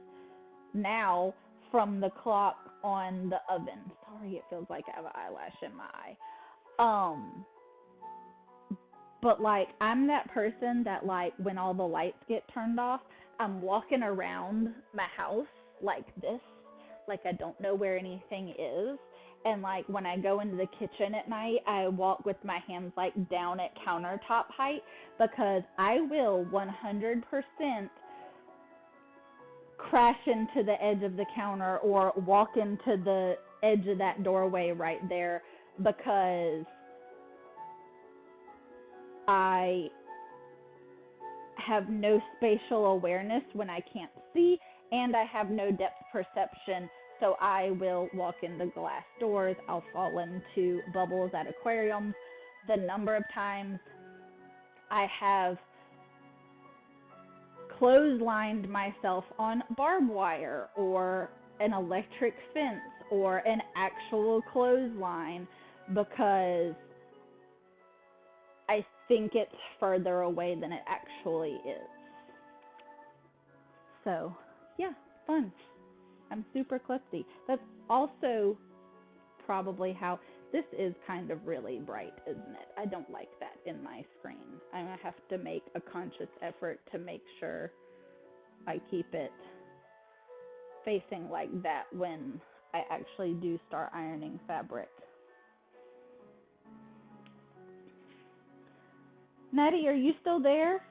now from the clock on the oven. Sorry, it feels like I have an eyelash in my eye. Um, but like, I'm that person that, like, when all the lights get turned off, I'm walking around my house like this, like I don't know where anything is. And like, when I go into the kitchen at night, I walk with my hands like down at countertop height, because I will 100% crash into the edge of the counter or walk into the edge of that doorway right there, because I have no spatial awareness when I can't see, and I have no depth perception. So I will walk into glass doors, I'll fall into bubbles at aquariums. The number of times I have clotheslined myself on barbed wire or an electric fence or an actual clothesline because I think it's further away than it actually is. So, yeah, fun. I'm super klutzy. That's also probably how this is kind of really bright, isn't it? I don't like that in my screen. I'm going to have to make a conscious effort to make sure I keep it facing like that when I actually do start ironing fabric. Maddie, are you still there?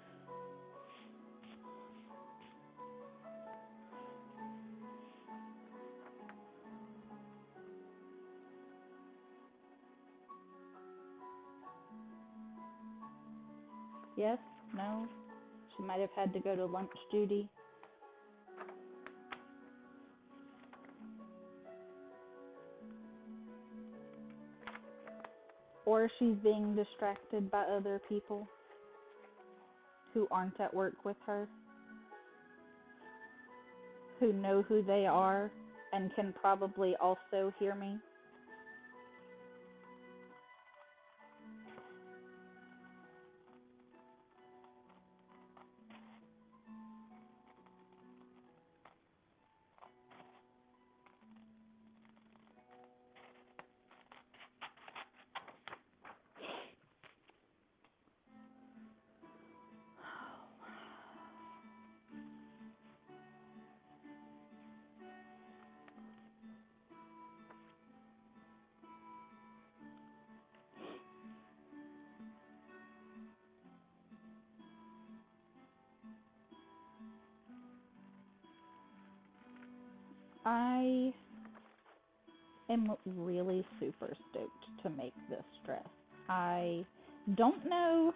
Yes? No? She might have had to go to lunch duty. Or she's being distracted by other people who aren't at work with her, who know who they are and can probably also hear me. I am really super stoked to make this dress. I don't know.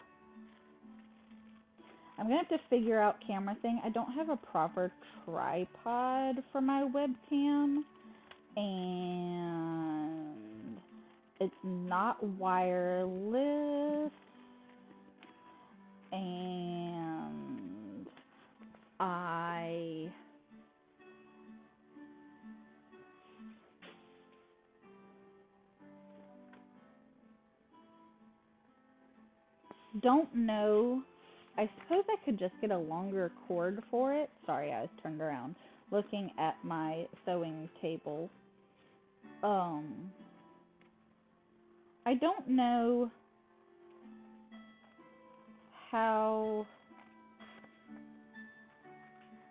I'm gonna have to figure out camera thing. I don't have a proper tripod for my webcam, and it's not wireless, and I don't know. I suppose I could just get a longer cord for it. Sorry, I was turned around looking at my sewing table. Um, I don't know how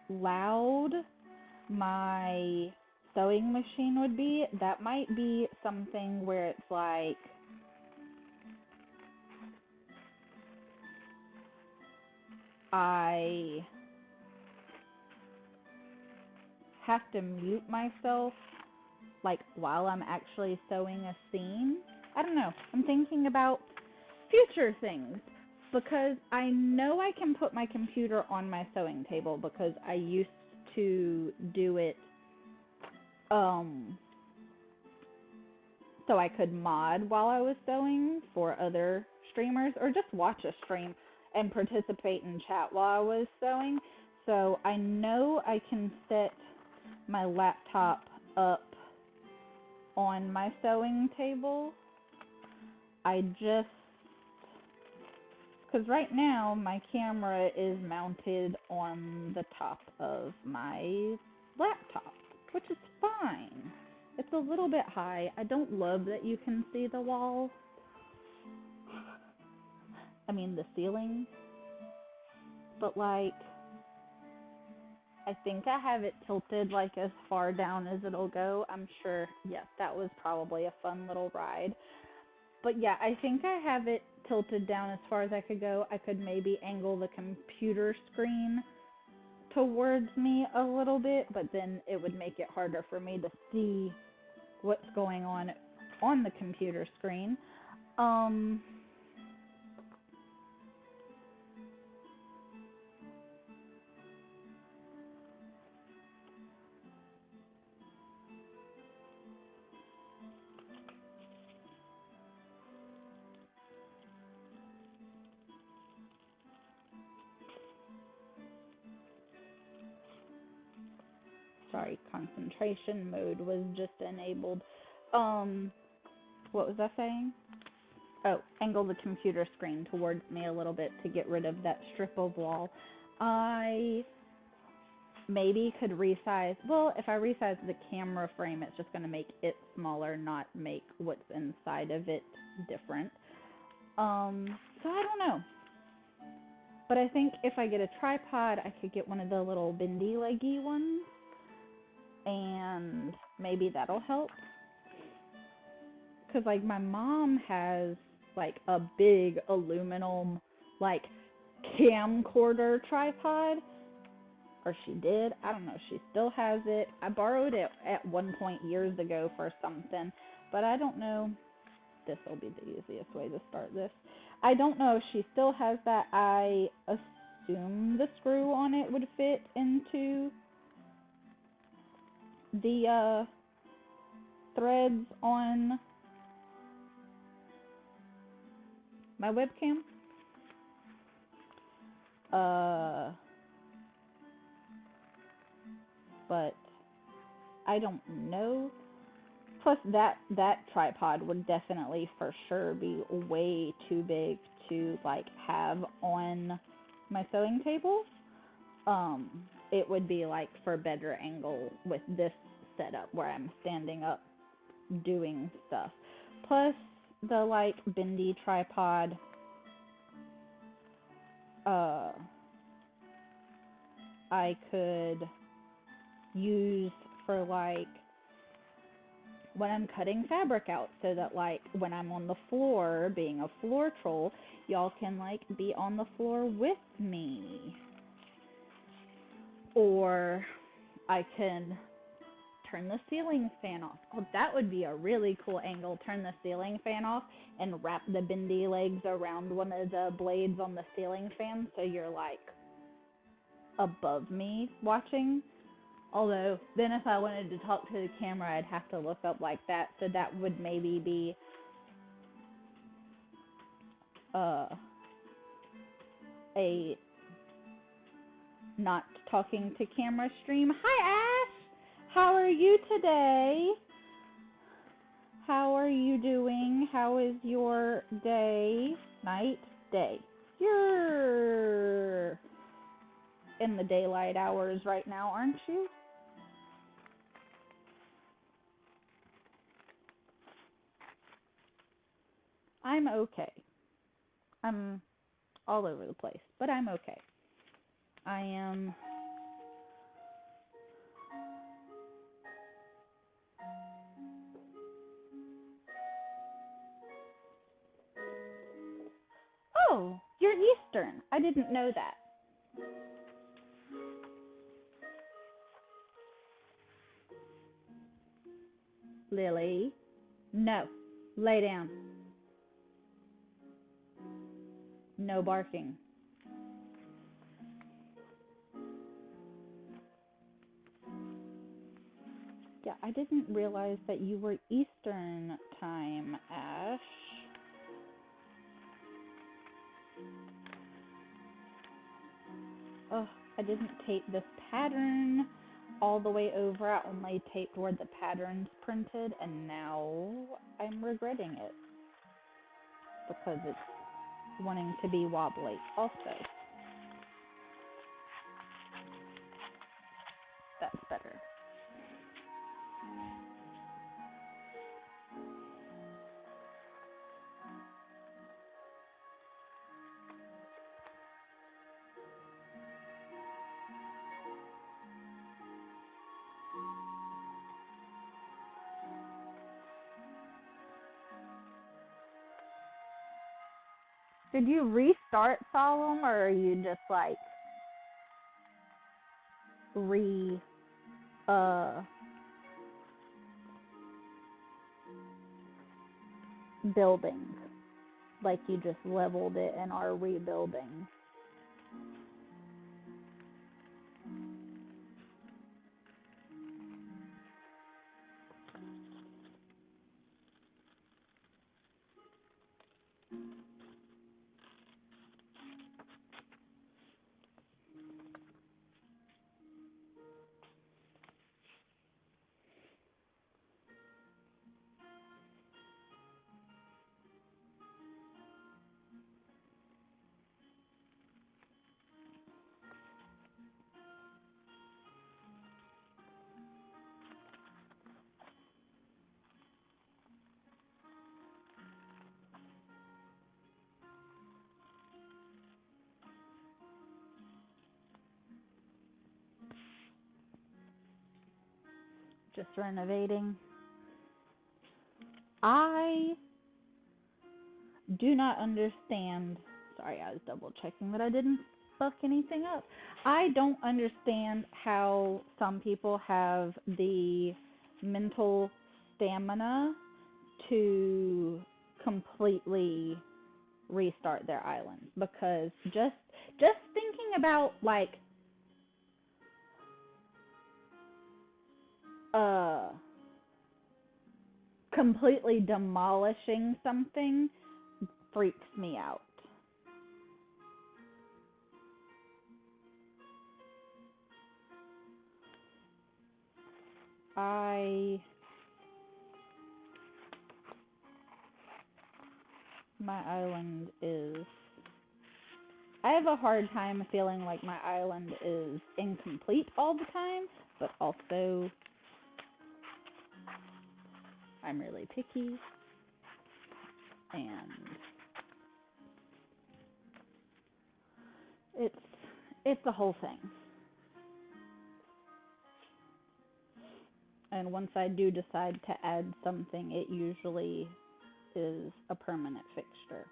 loud my sewing machine would be. That might be something where it's like I have to mute myself like while I'm actually sewing a seam. I don't know. I'm thinking about future things because I know I can put my computer on my sewing table because I used to do it um so I could mod while I was sewing for other streamers or just watch a stream and participate in chat while I was sewing. So I know I can set my laptop up on my sewing table. I just, because right now my camera is mounted on the top of my laptop, which is fine. It's a little bit high. I don't love that you can see the wall. I mean, the ceiling. But like, I think I have it tilted like as far down as it'll go. I'm sure, yes, that was probably a fun little ride. But yeah, I think I have it tilted down as far as I could go. I could maybe angle the computer screen towards me a little bit, but then it would make it harder for me to see what's going on the computer screen. Um Sorry, concentration mode was just enabled. Um what was I saying? Oh, angle the computer screen towards me a little bit to get rid of that strip of wall. I maybe could resize. Well, if I resize the camera frame, it's just going to make it smaller, not make what's inside of it different. So I don't know. But I think if I get a tripod, I could get one of the little bendy leggy ones, and maybe that'll help. Because, like, my mom has, like, a big aluminum, like, camcorder tripod. Or she did. I don't know. She still has it. I borrowed it at one point years ago for something. But I don't know. This will be the easiest way to start this. I don't know if she still has that. I assume the screw on it would fit into the threads on my webcam. But I don't know. Plus, that tripod would definitely for sure be way too big to like have on my sewing table. It would be like for better angle with this setup where I'm standing up doing stuff. Plus, the like bendy tripod, I could use for like when I'm cutting fabric out so that like when I'm on the floor being a floor troll, y'all can like be on the floor with me. Or I can turn the ceiling fan off. Oh, that would be a really cool angle. Turn the ceiling fan off and wrap the bendy legs around one of the blades on the ceiling fan so you're like above me watching. Although, then if I wanted to talk to the camera, I'd have to look up like that. So that would maybe be a not talking to camera stream. Hi, Ash! How are you today? How are you doing? How is your day? Night? Day. You're in the daylight hours right now, aren't you? I'm okay. I'm all over the place, but I'm okay. I am Oh, you're Eastern. I didn't know that. Lily, no. Lay down. No barking. Yeah, I didn't realize that you were Eastern time, Ash. Oh, I didn't tape this pattern all the way over. I only taped where the pattern's printed, and now I'm regretting it because it's wanting to be wobbly. Also, that's better. Did you restart Solemn, or are you just like re uh building? Like you just leveled it and are rebuilding? Just renovating. I do not understand. Sorry, I was double checking that I didn't fuck anything up. I don't understand how some people have the mental stamina to completely restart their island, because just thinking about like uh completely demolishing something freaks me out. I My island is, I have a hard time feeling like my island is incomplete all the time, but also I'm really picky and it's it's a whole thing. And once I do decide to add something, it usually is a permanent fixture.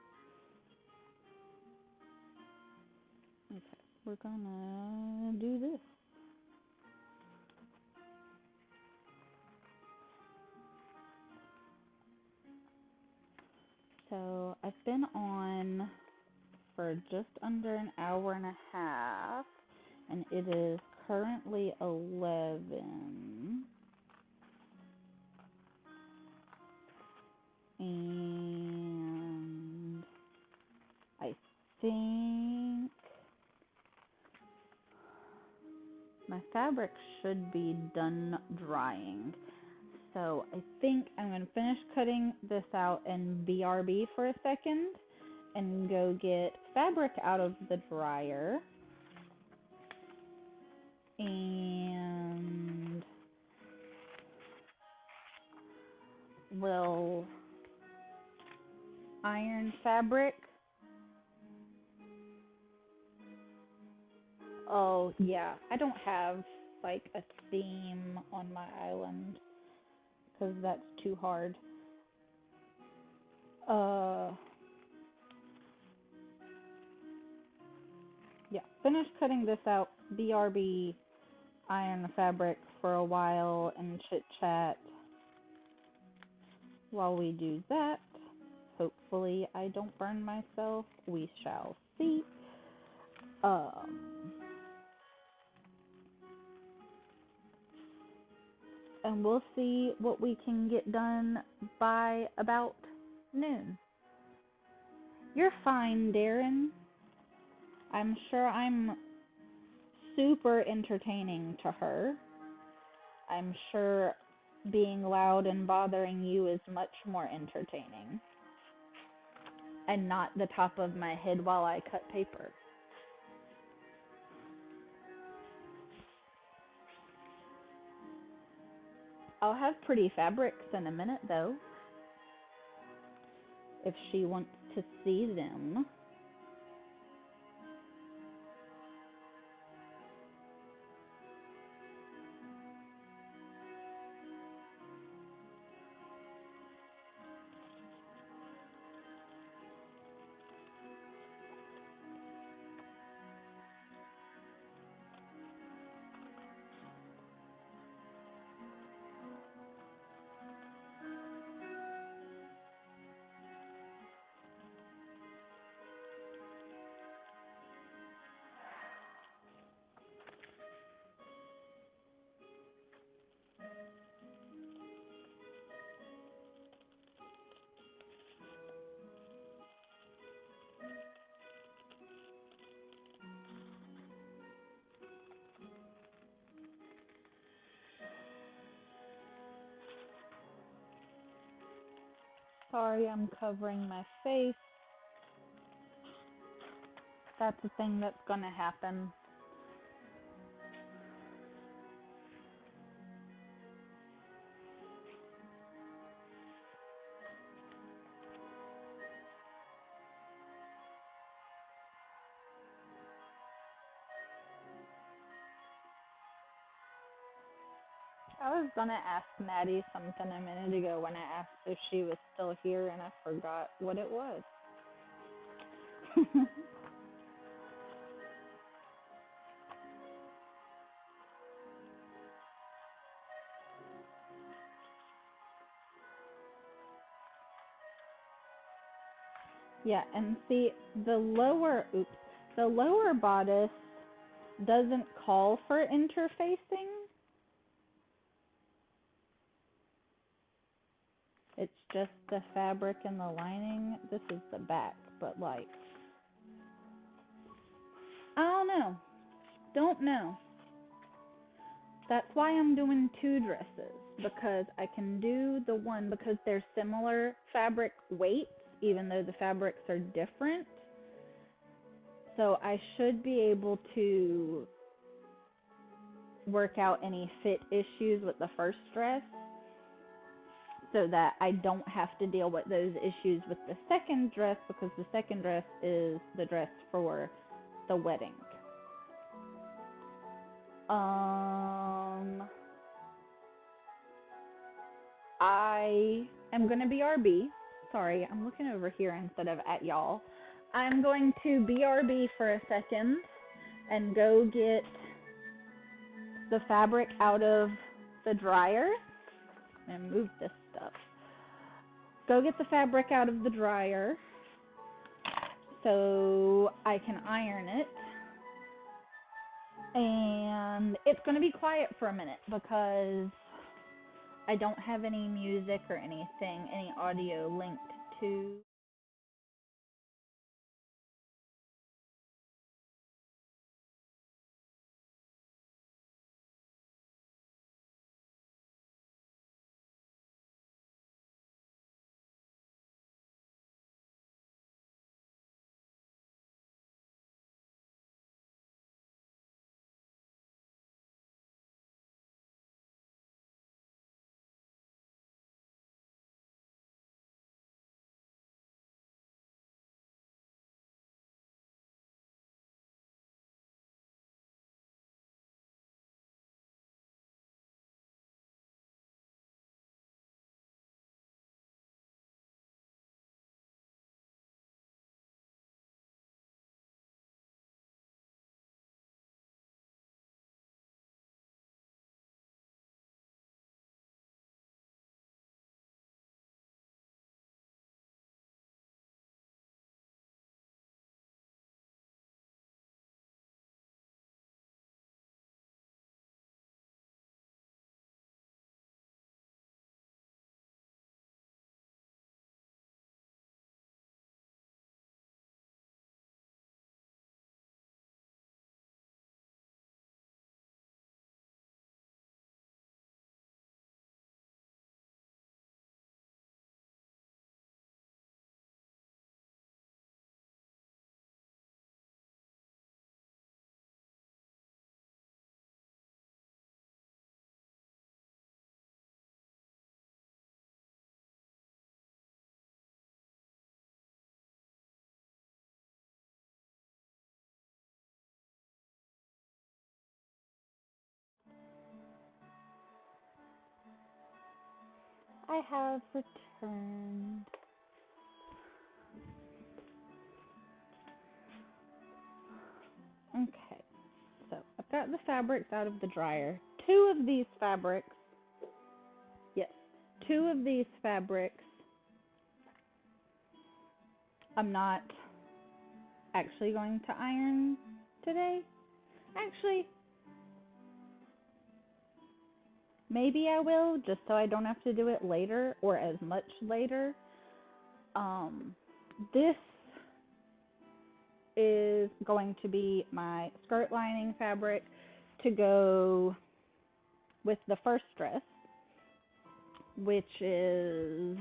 Okay, we're gonna do this. So I've been on for just under an hour and a half, and it is currently 11. And I think my fabric should be done drying. So I think I'm going to finish cutting this out in BRB for a second and go get fabric out of the dryer. And we'll iron fabric. Oh, yeah. I don't have like a theme on my island because that's too hard. Uh, yeah. Finish cutting this out. BRB, iron the fabric for a while and chit chat while we do that. Hopefully, I don't burn myself. We shall see. Um, and we'll see what we can get done by about noon. You're fine, Darren. I'm sure I'm super entertaining to her. I'm sure being loud and bothering you is much more entertaining and not the top of my head while I cut paper. I'll have pretty fabrics in a minute, though, if she wants to see them. Sorry, I'm covering my face. That's a thing that's gonna happen. I was gonna ask Maddie something a minute ago when I asked if she was still here, and I forgot what it was. Yeah, and see the lower bodice doesn't call for interfacing. It's just the fabric and the lining. This is the back, but like, I don't know. Don't know. That's why I'm doing two dresses, because I can do the one because they're similar fabric weights, even though the fabrics are different. So I should be able to work out any fit issues with the first dress so that I don't have to deal with those issues with the second dress, because the second dress is the dress for the wedding. I am going to BRB. Sorry, I'm looking over here instead of at y'all. I'm going to BRB for a second and go get the fabric out of the dryer. And move this stuff. Go get the fabric out of the dryer so I can iron it. And it's going to be quiet for a minute because I don't have any music or anything, any audio linked to I have returned. Okay, so I've got the fabrics out of the dryer. Two of these fabrics, yes, two of these fabrics I'm not actually going to iron today. Actually, maybe I will, just so I don't have to do it later or as much later. Um, this is going to be my skirt lining fabric to go with the first dress, which is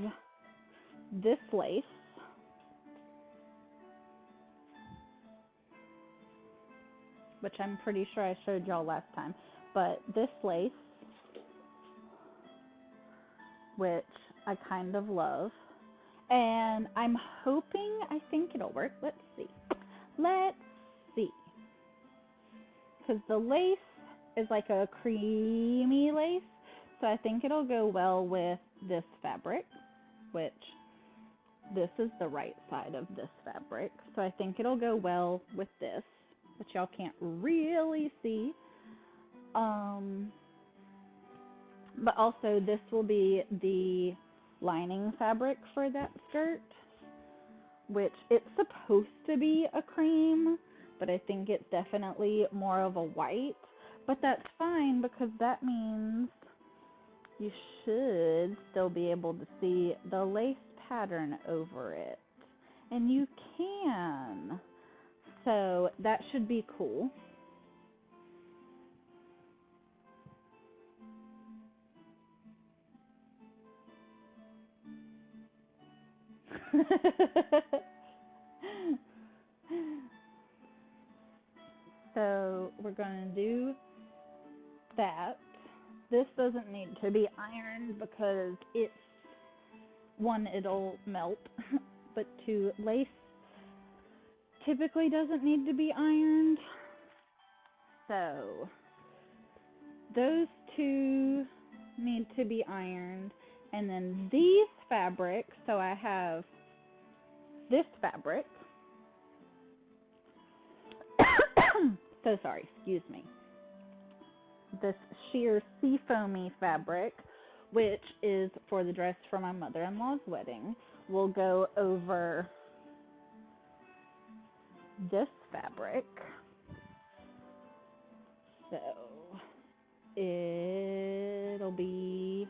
this lace, which I'm pretty sure I showed y'all last time. But this lace, which I kind of love, and I'm hoping, I think it'll work. Let's see. Let's see. Because the lace is like a creamy lace, so I think it'll go well with this fabric, which this is the right side of this fabric, so I think it'll go well with this, which y'all can't really see. But also this will be the lining fabric for that skirt, which it's supposed to be a cream, but I think it's definitely more of a white. But that's fine because that means you should still be able to see the lace pattern over it. And you can. So that should be cool. So we're going to do that. This doesn't need to be ironed because it's, one, it'll melt, but two, lace typically doesn't need to be ironed. So those two need to be ironed. And then these fabrics, so I have this fabric. So sorry, excuse me. This sheer seafoamy fabric, which is for the dress for my mother-in-law's wedding, will go over this fabric. So it'll be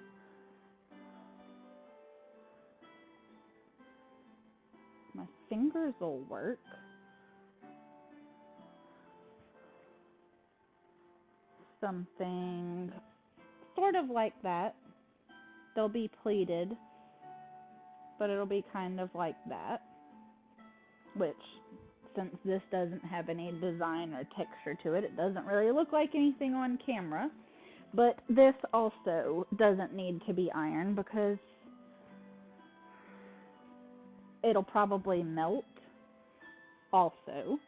my fingers will work. Something sort of like that. They'll be pleated, but it'll be kind of like that, which, since this doesn't have any design or texture to it, it doesn't really look like anything on camera. But this also doesn't need to be ironed because it'll probably melt also.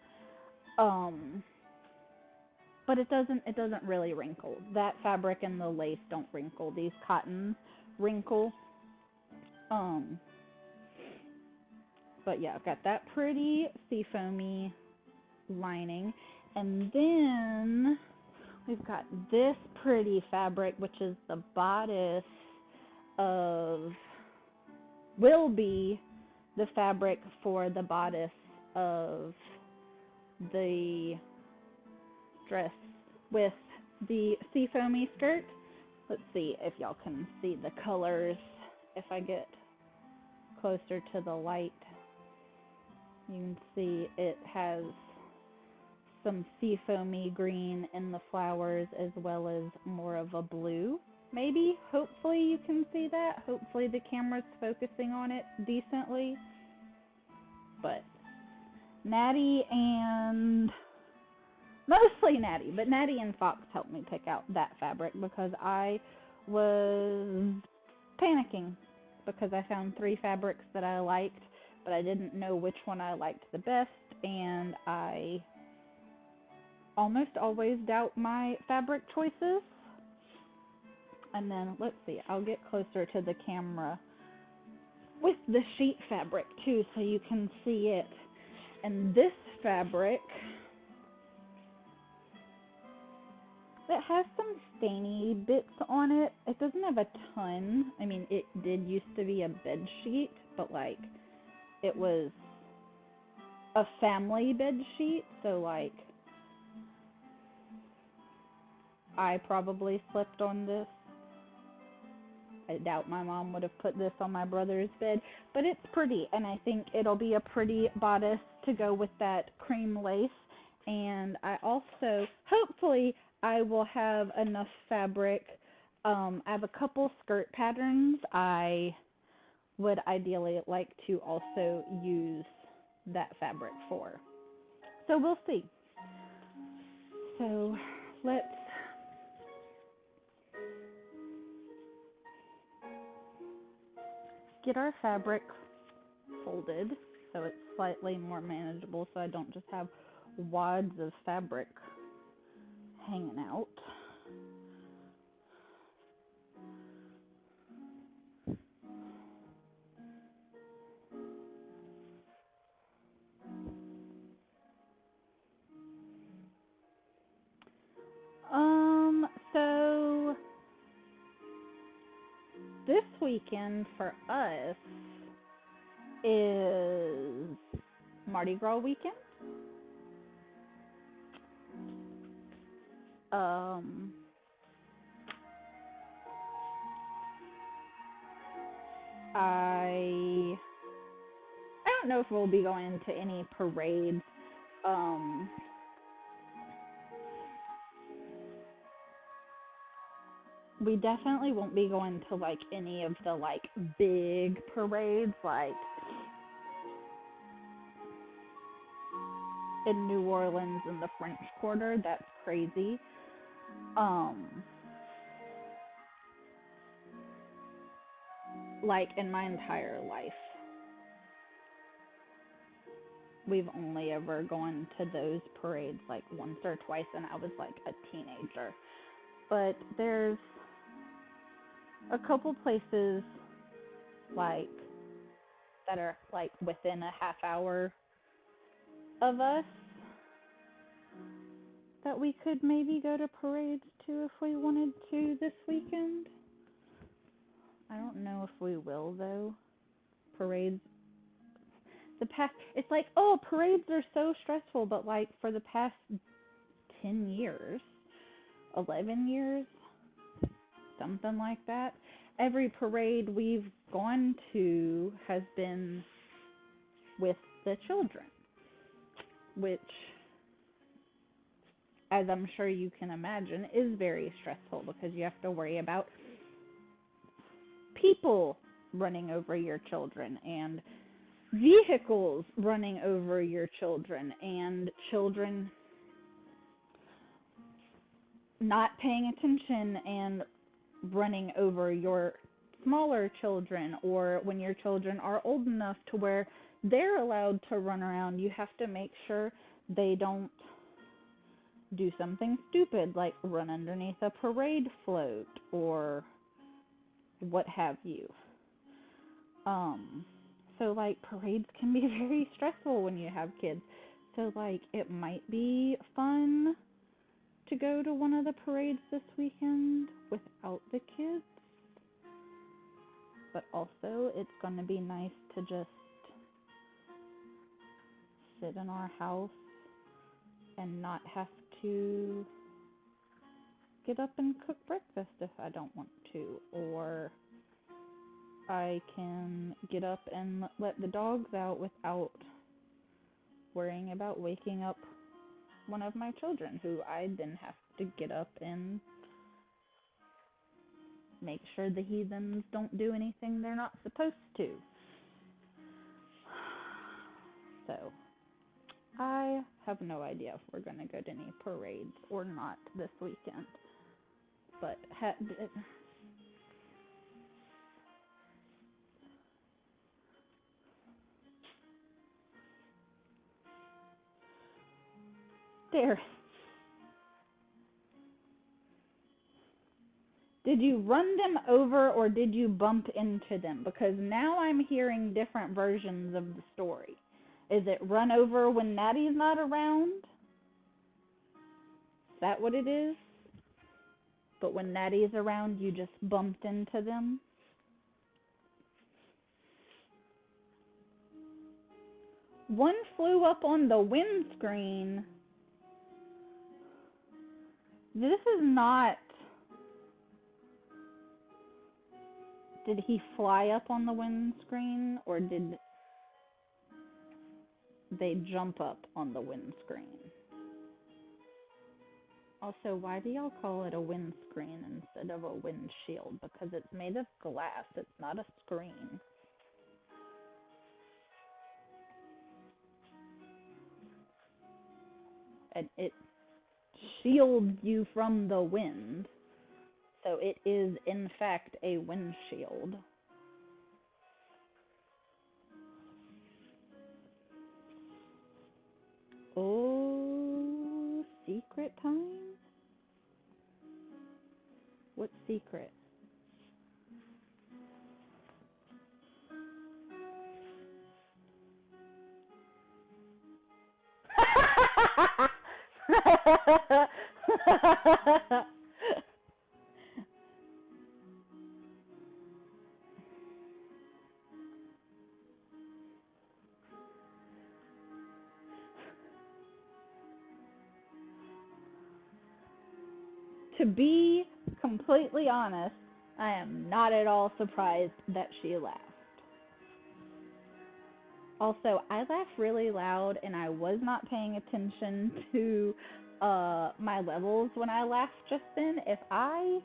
But it doesn't really wrinkle. That fabric and the lace don't wrinkle. These cottons wrinkle. But yeah, I've got that pretty seafoamy lining. And then we've got this pretty fabric, which is the bodice of, will be the fabric for the bodice of the dress with the seafoamy skirt. Let's see if y'all can see the colors if I get closer to the light. You can see it has some seafoamy green in the flowers as well as more of a blue. Maybe, hopefully you can see that. Hopefully the camera's focusing on it decently. But Natty and, mostly Natty, but Natty and Fox helped me pick out that fabric because I was panicking because I found 3 fabrics that I liked, but I didn't know which one I liked the best, and I almost always doubt my fabric choices. And then, let's see, I'll get closer to the camera with the sheet fabric too so you can see it. And this fabric, it has some stainy bits on it. It doesn't have a ton. I mean, it did used to be a bed sheet, but like it was a family bed sheet, so like I probably slept on this. I doubt my mom would have put this on my brother's bed, but it's pretty, and I think it'll be a pretty bodice to go with that cream lace. And I also, hopefully, I will have enough fabric. I have a couple skirt patterns I would ideally like to also use that fabric for. So we'll see. So let's get our fabric folded so it's slightly more manageable so I don't just have wads of fabric hanging out. So this weekend for us is Mardi Gras weekend. Um, I don't know if we'll be going to any parades. Um, we definitely won't be going to like any of the like big parades like in New Orleans in the French Quarter. That's crazy. Um, like in my entire life, we've only ever gone to those parades like once or twice, and I was like a teenager. But there's a couple places like that are like within a half hour of us that we could maybe go to parades to if we wanted to this weekend. I don't know if we will though. Parades the past it's like, oh, parades are so stressful, but like for the past 10 years, 11 years, something like that, every parade we've gone to has been with the children, which, as I'm sure you can imagine, is very stressful because you have to worry about people running over your children and vehicles running over your children and children not paying attention and running over your smaller children, or when your children are old enough to where they're allowed to run around, you have to make sure they don't do something stupid like run underneath a parade float or what have you. So like parades can be very stressful when you have kids. So like it might be fun to go to one of the parades this weekend without the kids. But also it's going to be nice to just sit in our house and not have to get up and cook breakfast if I don't want to, or I can get up and let the dogs out without worrying about waking up one of my children, who I then have to get up and make sure the heathens don't do anything they're not supposed to. So, I have no idea if we're going to go to any parades or not this weekend. But did Did you run them over or did you bump into them? Because now I'm hearing different versions of the story. Is it run over when Natty's not around? Is that what it is? But when Natty's around, you just bumped into them? One flew up on the windscreen. This is not. Did he fly up on the windscreen or did they jump up on the windscreen? Also, why do y'all call it a windscreen instead of a windshield? Because it's made of glass, it's not a screen. And it shields you from the wind. So it is, in fact, a windshield. Oh, secret time? What secret? To be completely honest, I am not at all surprised that she laughed. Also, I laugh really loud and I was not paying attention to my levels when I laughed just then. If I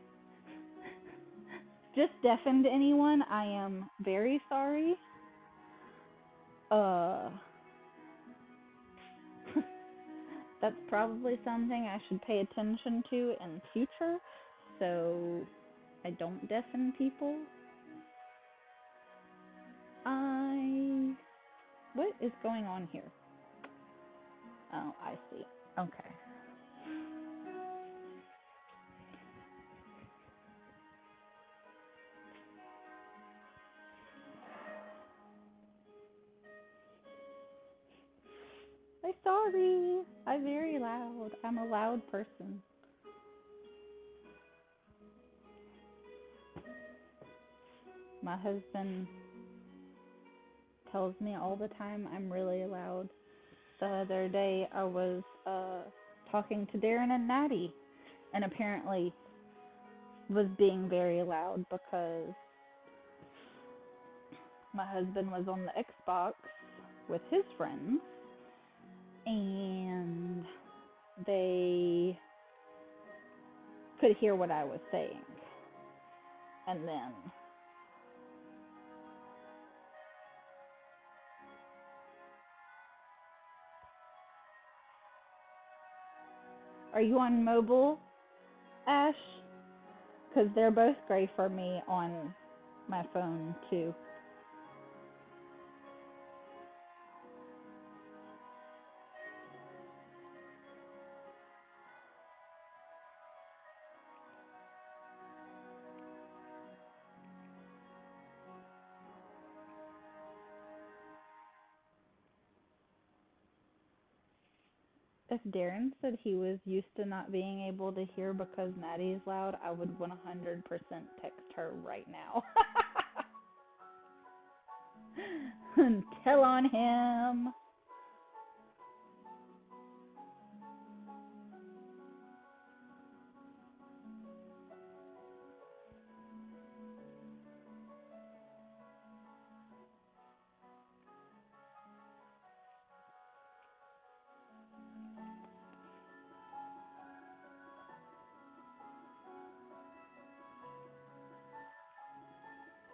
just deafened anyone, I am very sorry. Uh that's probably something I should pay attention to in future so I don't deafen people. I What is going on here? Oh, I see. Okay. I'm sorry. I'm very loud. I'm a loud person. My husband tells me all the time I'm really loud. The other day I was talking to Darren and Natty and apparently was being very loud because my husband was on the Xbox with his friends and they could hear what I was saying. And then are you on mobile, Ash? Because they're both gray for me on my phone too. If Darren said he was used to not being able to hear because Maddie's loud, I would 100% text her right now. And tell on him.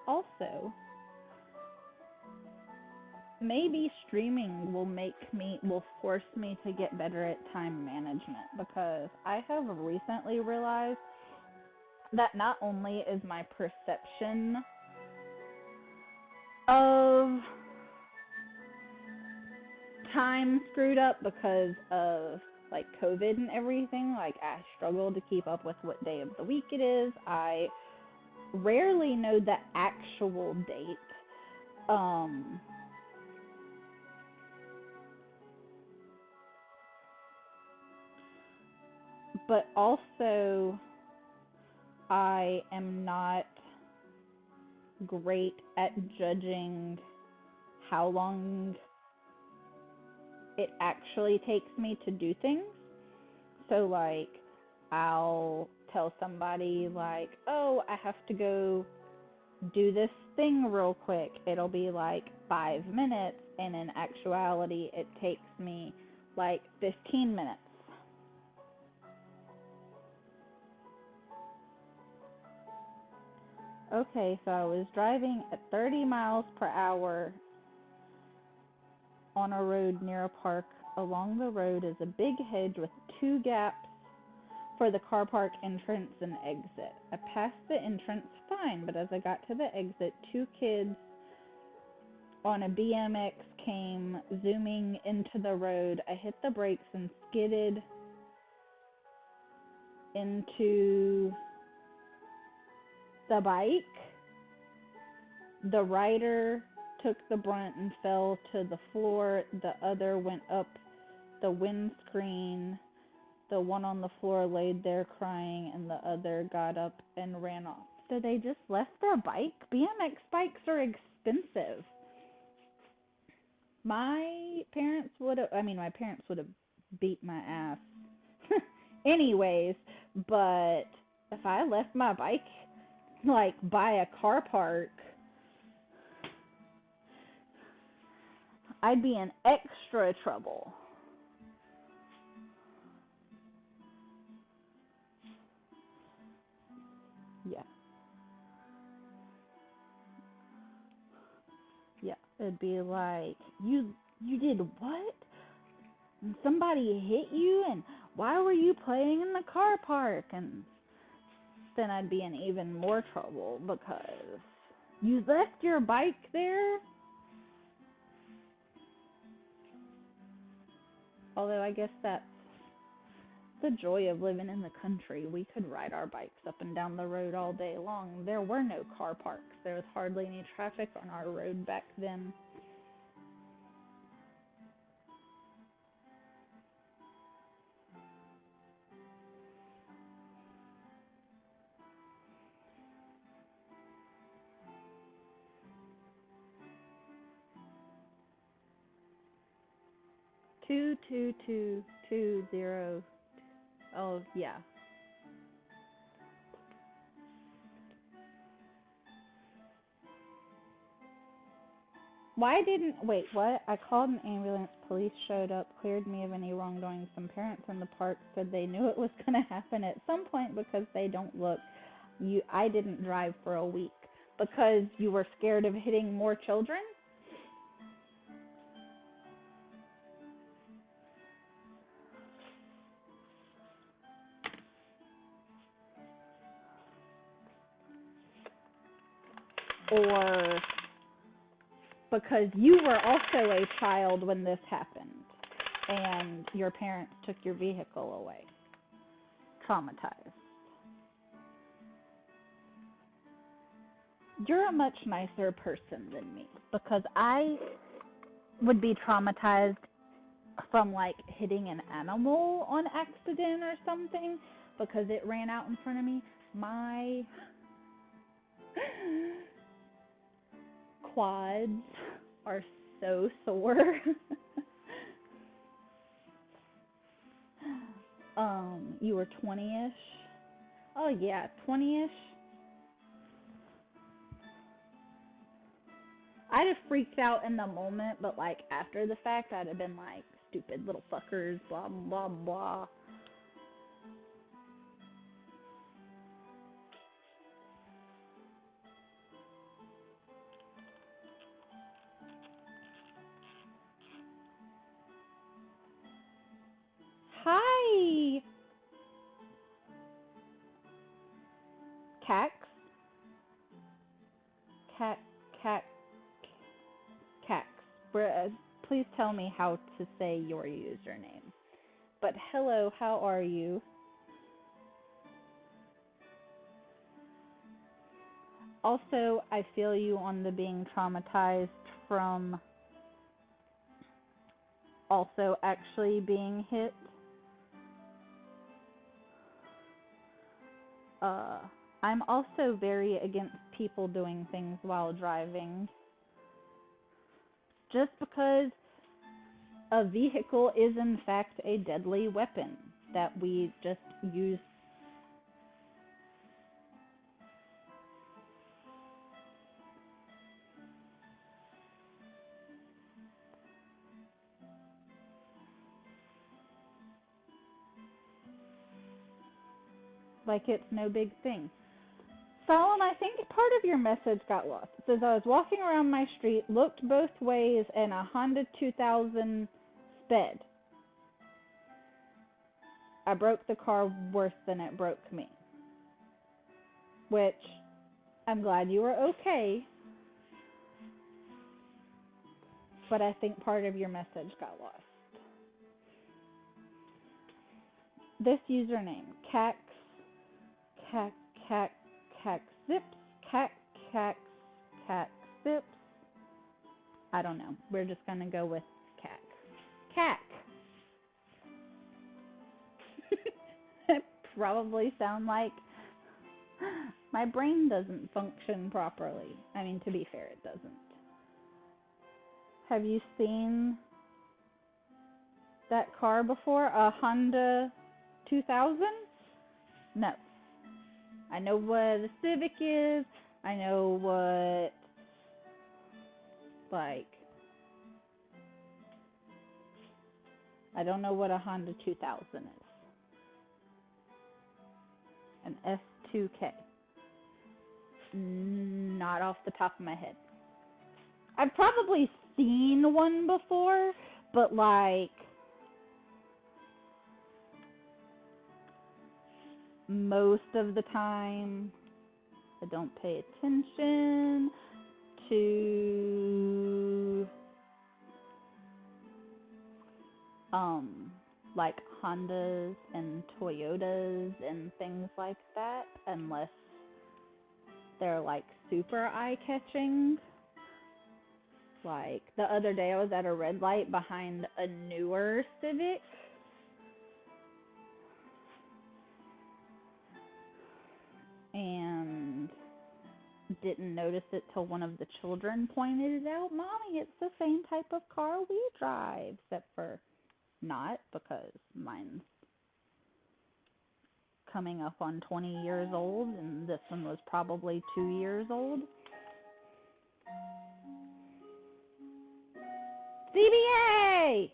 Also, maybe streaming will force me to get better at time management because I have recently realized that not only is my perception of time screwed up because of like COVID and everything, like I struggle to keep up with what day of the week it is. I rarely know the actual date. Um, but also, I am not great at judging how long it actually takes me to do things. So, like, I'll tell somebody, like, oh, I have to go do this thing real quick. It'll be like 5 minutes, and in actuality, it takes me like 15 minutes. Okay, so I was driving at 30 miles per hour on a road near a park. Along the road is a big hedge with two gaps for the car park entrance and exit. I passed the entrance fine, but as I got to the exit, two kids on a BMX came zooming into the road. I hit the brakes and skidded into the bike. The rider took the brunt and fell to the floor. The other went up the windscreen. The one on the floor laid there crying, and the other got up and ran off. So they just left their bike? BMX bikes are expensive. My parents would have beat my ass anyways, but if I left my bike, like, by a car park, I'd be in extra trouble. Yeah, yeah. It'd be like, you did what? And somebody hit you, and why were you playing in the car park? And then I'd be in even more trouble because you left your bike there. Although I guess that's the joy of living in the country. We could ride our bikes up and down the road all day long. There were no car parks. There was hardly any traffic on our road back then. 22220. Oh, yeah. Why didn't wait, what? I called an ambulance, police showed up, cleared me of any wrongdoing. Some parents in the park said they knew it was going to happen at some point because they don't look. I didn't drive for a week because you were scared of hitting more children? Or because you were also a child when this happened and your parents took your vehicle away? Traumatized. You're a much nicer person than me because I would be traumatized from, like, hitting an animal on accident or something because it ran out in front of me. My quads are so sore. You were 20ish. Oh yeah, 20ish. I'd have freaked out in the moment, but, like, after the fact, I'd have been like, stupid little fuckers, blah blah blah. Hi, Cax. Cat, cat, Cax. Please tell me how to say your username. But hello, how are you? Also, I feel you on the being traumatized from also actually being hit. Uh, I'm also very against people doing things while driving. Just because a vehicle is in fact a deadly weapon that we just use. Like it's no big thing. Solon, I think part of your message got lost. It says I was walking around my street, looked both ways, and a Honda 2000 sped. I broke the car worse than it broke me. Which I'm glad you were okay, but I think part of your message got lost. This username, Cax, Cax, Cax, Cax Zips, Cax, Cax, Cax Zips. I don't know. We're just gonna go with Cac. Cac. It probably sound like my brain doesn't function properly. I mean, to be fair, it doesn't. Have you seen that car before? A Honda 2000? No. I know what a Civic is. I know what, like, I don't know what a Honda 2000 is. An S2K. Not off the top of my head. I've probably seen one before, but like most of the time I don't pay attention to like Hondas and Toyotas and things like that unless they're like super eye-catching. Like the other day I was at a red light behind a newer Civic and didn't notice it till one of the children pointed it out. Mommy, it's the same type of car we drive, except for not, because mine's coming up on 20 years old and this one was probably 2 years old. CBA!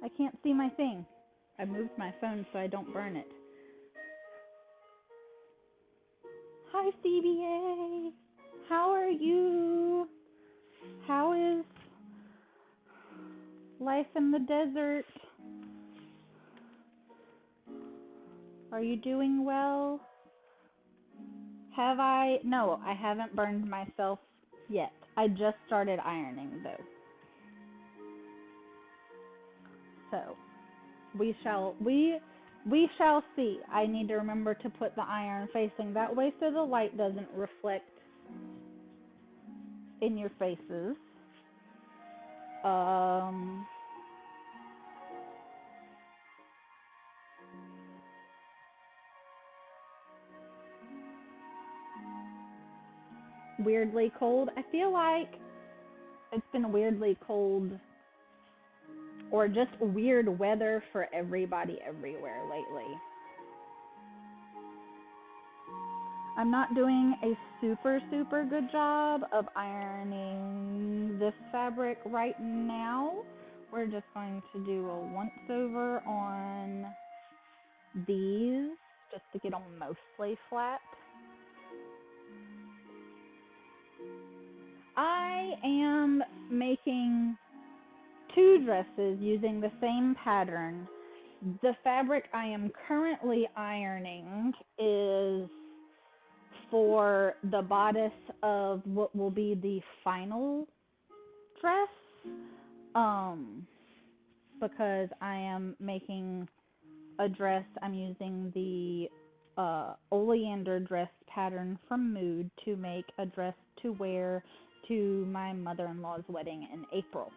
I can't see my thing. I moved my phone so I don't burn it. Hi, CBA. How are you? How is life in the desert? Are you doing well? Have I? No, I haven't burned myself yet. I just started ironing though. So, we shall see. I need to remember to put the iron facing that way so the light doesn't reflect in your faces. Um Weirdly cold. I feel like it's been weirdly cold or just weird weather for everybody everywhere lately. I'm not doing a super good job of ironing this fabric right now. We're just going to do a once over on these just to get them mostly flat. I am making two dresses using the same pattern. The fabric I am currently ironing is for the bodice of what will be the final dress. Because I am making a dress, I'm using the oleander dress pattern from Mood to make a dress to wear to my mother-in-law's wedding in April.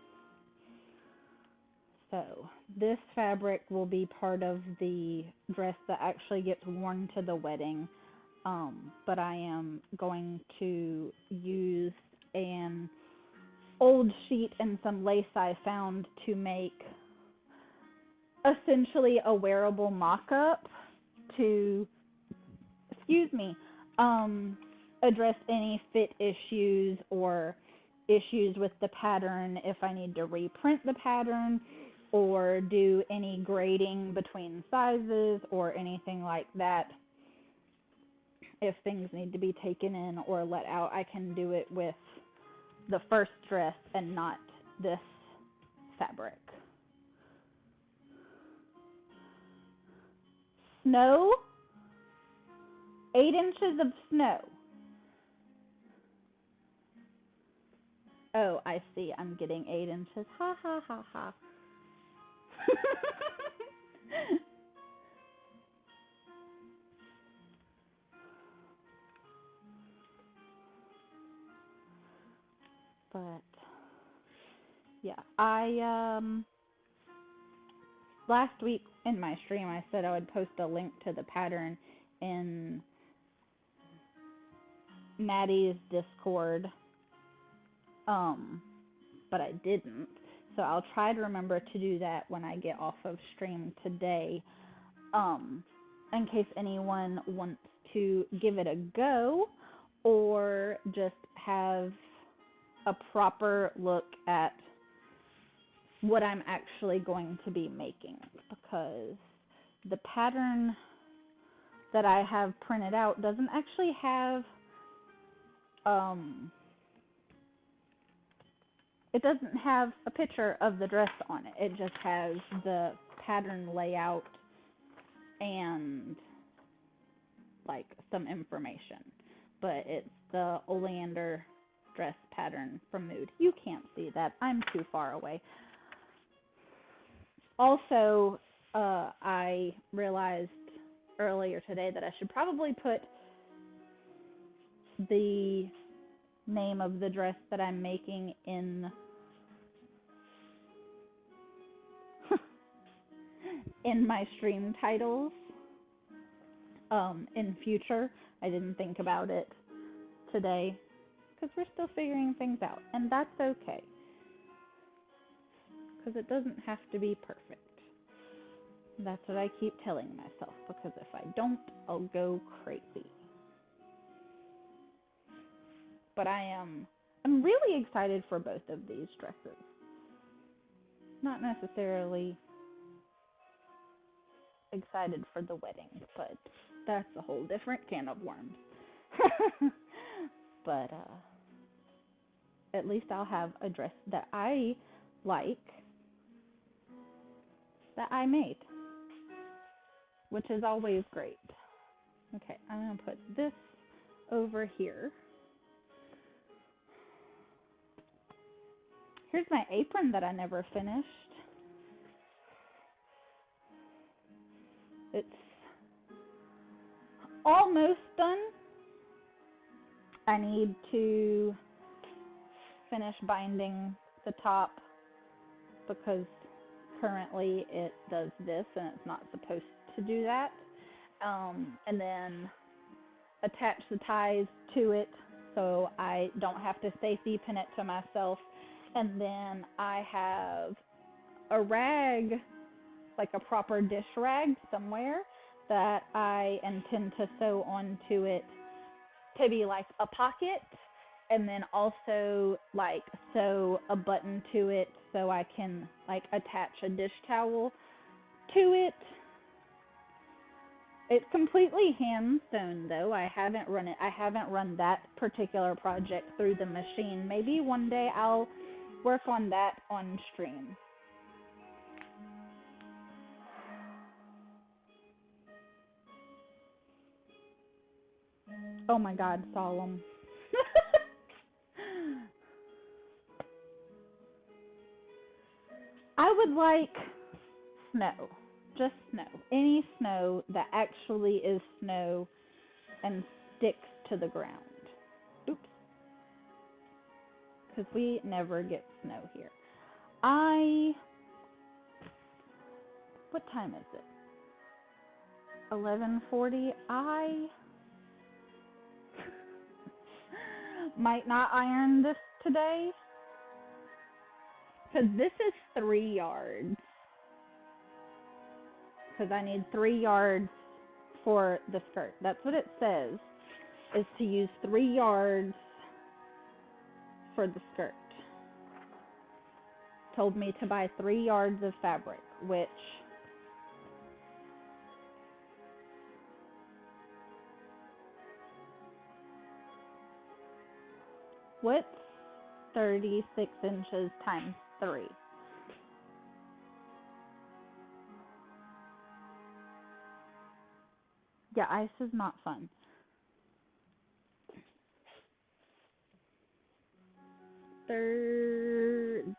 So this fabric will be part of the dress that actually gets worn to the wedding. But I am going to use an old sheet and some lace I found to make essentially a wearable mock-up to, excuse me, address any fit issues or issues with the pattern if I need to reprint the pattern or do any grading between sizes or anything like that. If things need to be taken in or let out, I can do it with the first dress and not this fabric. Snow? 8 inches of snow. Oh, I see. I'm getting 8 inches. Ha ha ha ha. But yeah, I last week in my stream I said I would post a link to the pattern in Maddie's Discord. But I didn't. So I'll try to remember to do that when I get off of stream today. In case anyone wants to give it a go or just have a proper look at what I'm actually going to be making, because the pattern that I have printed out doesn't actually have it doesn't have a picture of the dress on it. It just has the pattern layout and like some information. But it's the oleander dress pattern from Mood. You can't see that. I'm too far away. Also, I realized earlier today that I should probably put the name of the dress that I'm making in my stream titles in future. I didn't think about it today because we're still figuring things out, and that's okay because it doesn't have to be perfect. That's what I keep telling myself, because if I don't, I'll go crazy. But I'm really excited for both of these dresses. Not necessarily excited for the wedding, but that's a whole different can of worms. But at least I'll have a dress that I like, that I made, which is always great. Okay, I'm going to put this over here. Here's my apron that I never finished. It's almost done. I need to finish binding the top because currently it does this and it's not supposed to do that. And then attach the ties to it so I don't have to safety pin it to myself. And then I have a rag, like a proper dish rag somewhere, that I intend to sew onto it to be like a pocket, and then also like sew a button to it so I can like attach a dish towel to it. It's completely hand sewn though. I haven't run that particular project through the machine. Maybe one day I'll work on that on stream. Oh my God, Solemn. I would like snow, Just snow. Any snow that actually is snow and sticks to the ground. Oops, because we never get snow here. I. What time is it? 11:40. I might not iron this today because this is 3 yards. Because I need 3 yards for the skirt. That's what it says, is to use 3 yards for the skirt. Told me to buy 3 yards of fabric, which what's 36 inches times 3? Yeah, ice is not fun.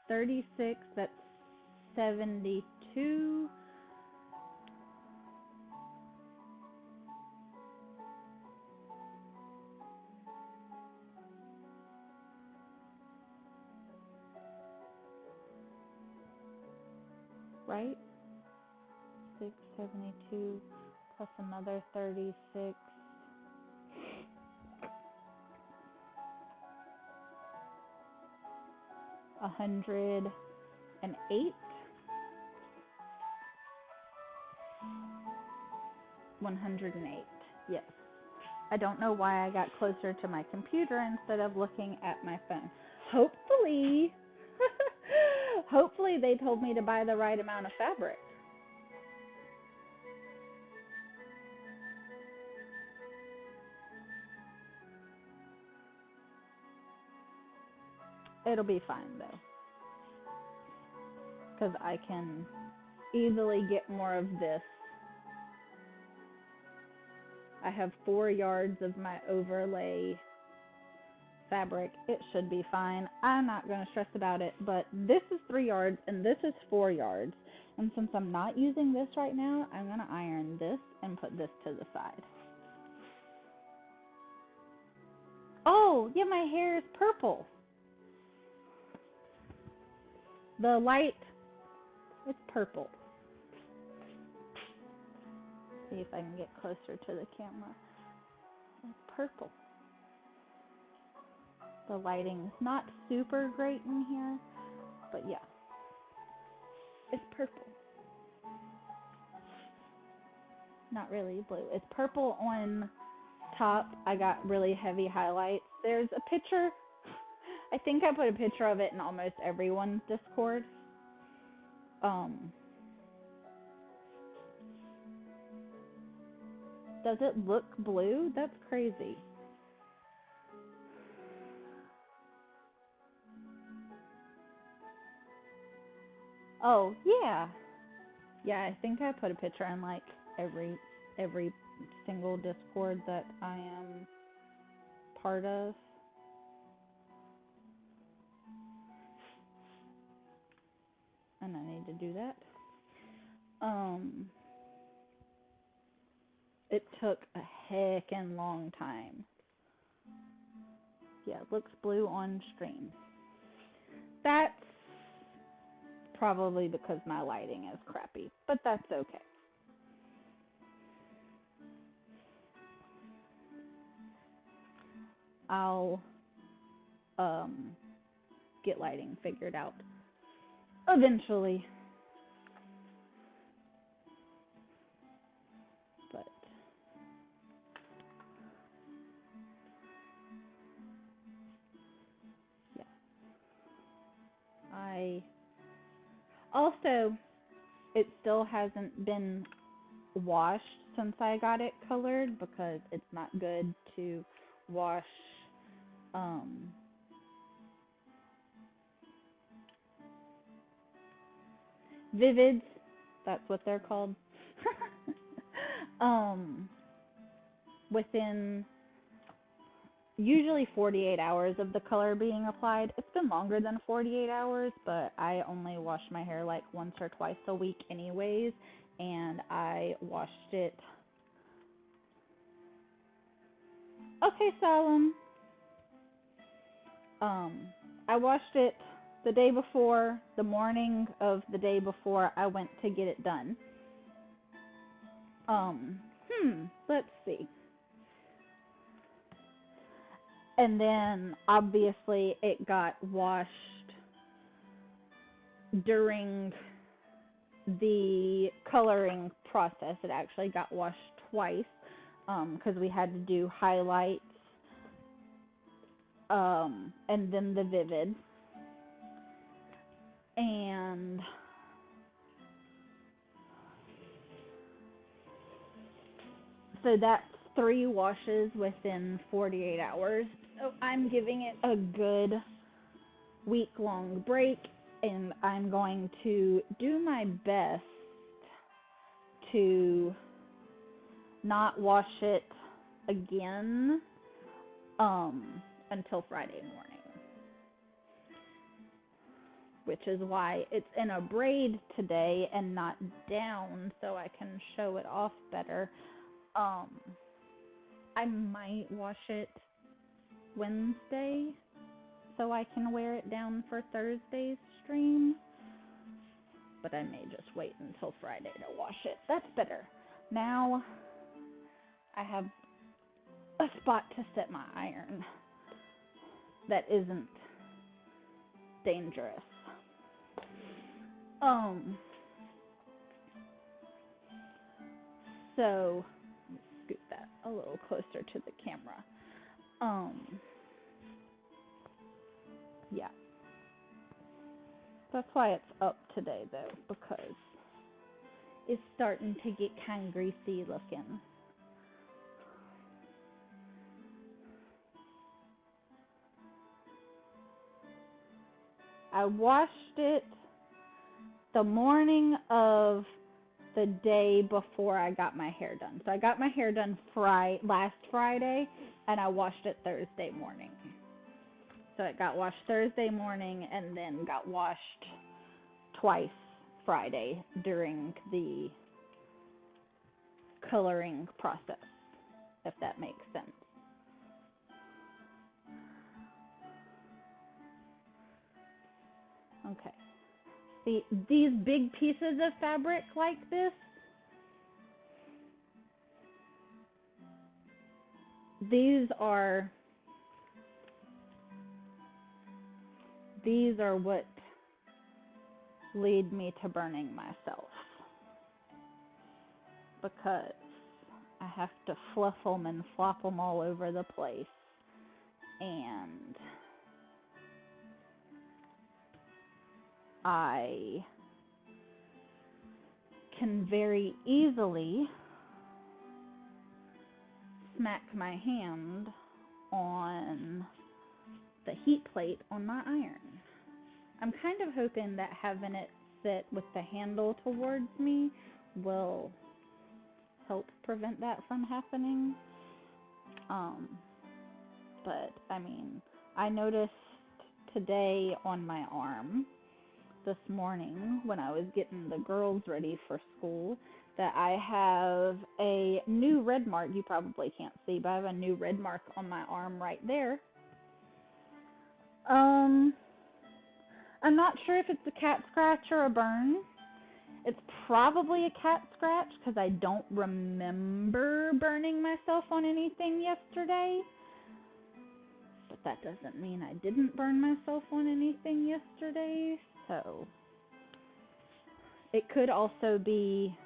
36, that's 72. Right? 672 plus another 36. 108. 108. Yes. I don't know why I got closer to my computer instead of looking at my phone. Hopefully, hopefully they told me to buy the right amount of fabric. It'll be fine though, because I can easily get more of this. I have 4 yards of my overlay fabric. It should be fine. I'm not going to stress about it, but this is 3 yards and this is 4 yards. And since I'm not using this right now, I'm going to iron this and put this to the side. Oh, yeah, my hair is purple. The light, it's purple. See if I can get closer to the camera. It's purple. The lighting's not super great in here, but yeah, it's purple. Not really blue. It's purple on top. I got really heavy highlights. There's a picture. I think I put a picture of it in almost everyone's Discord. Um, does it look blue? That's crazy. Oh, yeah. Yeah, I think I put a picture in like every single Discord that I am part of. And I need to do that. Um, it took a heckin' long time. Yeah, it looks blue on stream. That's probably because my lighting is crappy, but that's okay. I'll um get lighting figured out eventually. But yeah. I also, it still hasn't been washed since I got it colored because it's not good to wash um vivids, that's what they're called. um Within usually 48 hours of the color being applied. It's been longer than 48 hours, but I only wash my hair like once or twice a week anyways, and I washed it. Okay, Solemn. I washed it the day before, the morning of the day before I went to get it done. Um, let's see. And then obviously it got washed during the coloring process. It actually got washed twice because we had to do highlights and then the vivid. And so that's 3 washes within 48 hours. So I'm giving it a good week-long break, and I'm going to do my best to not wash it again until Friday morning, which is why it's in a braid today and not down, so I can show it off better. I might wash it Wednesday so I can wear it down for Thursday's stream, but I may just wait until Friday to wash it. That's better. Now I have a spot to set my iron that isn't dangerous. So scoot that a little closer to the camera. Yeah. That's why it's up today though, because it's starting to get kind of greasy looking. I washed it the morning of the day before I got my hair done. So I got my hair done last Friday, and I washed it Thursday morning. So it got washed Thursday morning and then got washed twice Friday during the coloring process, if that makes sense. Okay. See, these big pieces of fabric like this, these are what lead me to burning myself, because I have to fluff them and flop them all over the place, and I can very easily smack my hand on the heat plate on my iron. I'm kind of hoping that having it sit with the handle towards me will help prevent that from happening. But I mean, I noticed today on my arm this morning when I was getting the girls ready for school that I have a new red mark. You probably can't see, but I have a new red mark on my arm right there. I'm not sure if it's a cat scratch or a burn. It's probably a cat scratch because I don't remember burning myself on anything yesterday. But that doesn't mean I didn't burn myself on anything yesterday. So it could also be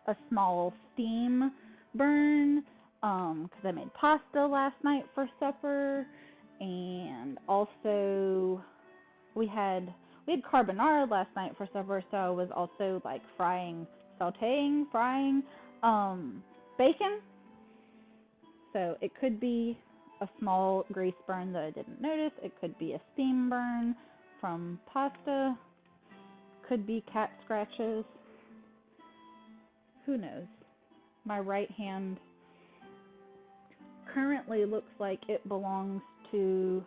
a small steam burn because I made pasta last night for supper, and also we had carbonara last night for supper, so I was also like frying bacon. So it could be a small grease burn that I didn't notice. It could be a steam burn from pasta. Could be cat scratches. Who knows? My right hand currently looks like it belongs to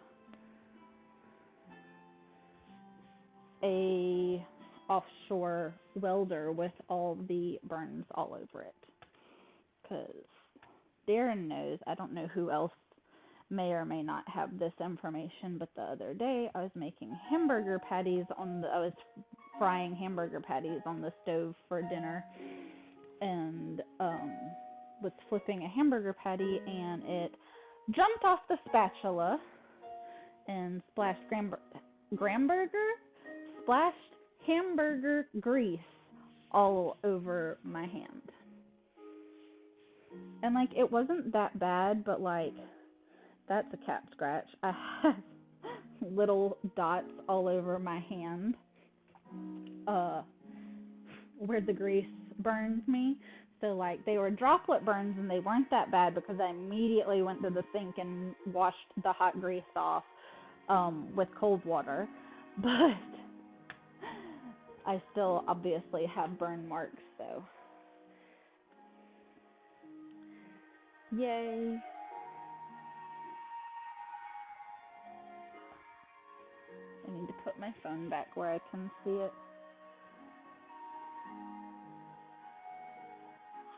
a offshore welder with all the burns all over it. Because Darren knows, I don't know who else may or may not have this information, but the other day I was making hamburger patties I was frying hamburger patties on the stove for dinner, and was flipping a hamburger patty, and it jumped off the spatula and splashed splashed hamburger grease all over my hand. And like, it wasn't that bad, but like, that's a cat scratch. I have little dots all over my hand, where the grease burned me. So like, they were droplet burns, and they weren't that bad because I immediately went to the sink and washed the hot grease off with cold water. But I still obviously have burn marks, so yay. I need to put my phone back where I can see it.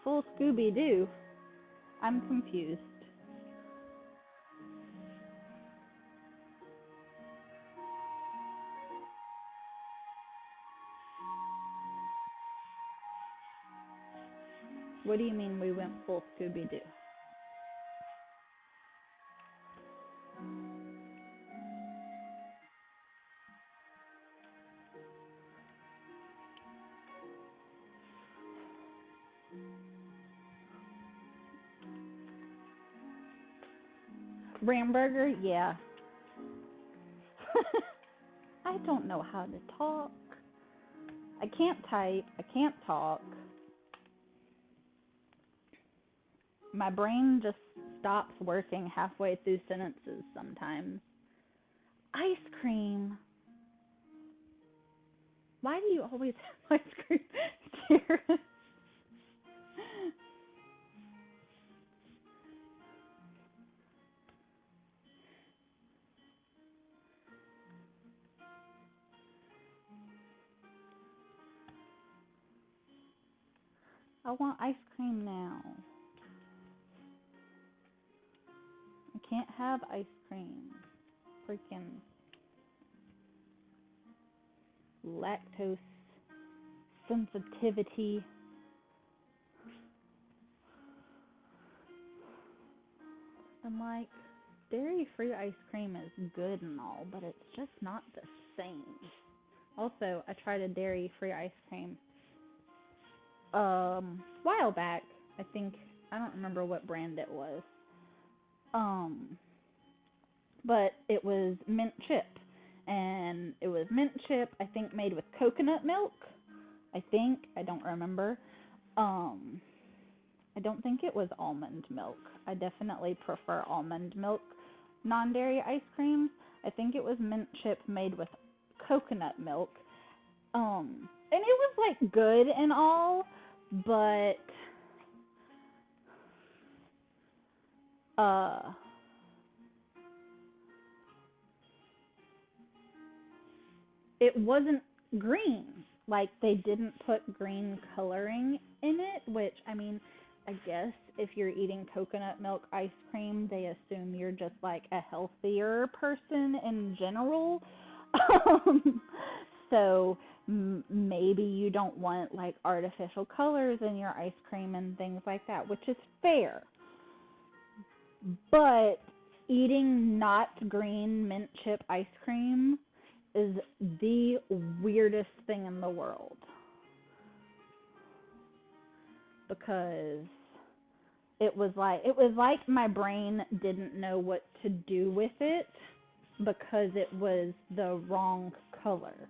Full Scooby-Doo. I'm confused. What do you mean we went full Scooby-Doo? Ramburger? Yeah. I don't know how to talk. I can't type. I can't talk. My brain just stops working halfway through sentences sometimes. Ice cream. Why do you always have ice cream, Karen? I want ice cream now. I can't have ice cream. Freaking lactose sensitivity. I'm like, dairy-free ice cream is good and all, but it's just not the same. Also, I tried a dairy-free ice cream while back. I think, I don't remember what brand it was. But it was mint chip, and it was mint chip, I think, made with coconut milk. I don't remember. I don't think it was almond milk. I definitely prefer almond milk non-dairy ice cream. I think it was mint chip made with coconut milk. And it was like good and all, but it wasn't green. Like, they didn't put green coloring in it, which, I mean, I guess if you're eating coconut milk ice cream, they assume you're just like a healthier person in general. So maybe you don't want like artificial colors in your ice cream and things like that, which is fair. But eating not green mint chip ice cream is the weirdest thing in the world, because it was like my brain didn't know what to do with it because it was the wrong color.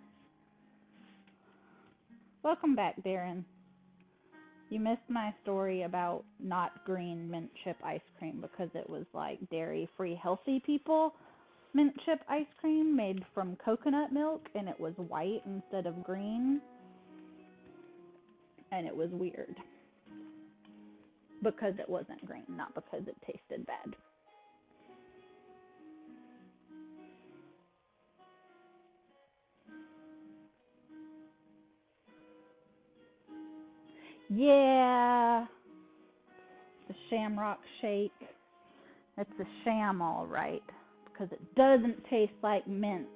Welcome back, Darren. You missed my story about not green mint chip ice cream because it was like dairy-free healthy people mint chip ice cream made from coconut milk, and it was white instead of green, and it was weird because it wasn't green, not because it tasted bad. Yeah, the Shamrock Shake. It's a sham, all right, because it doesn't taste like mint.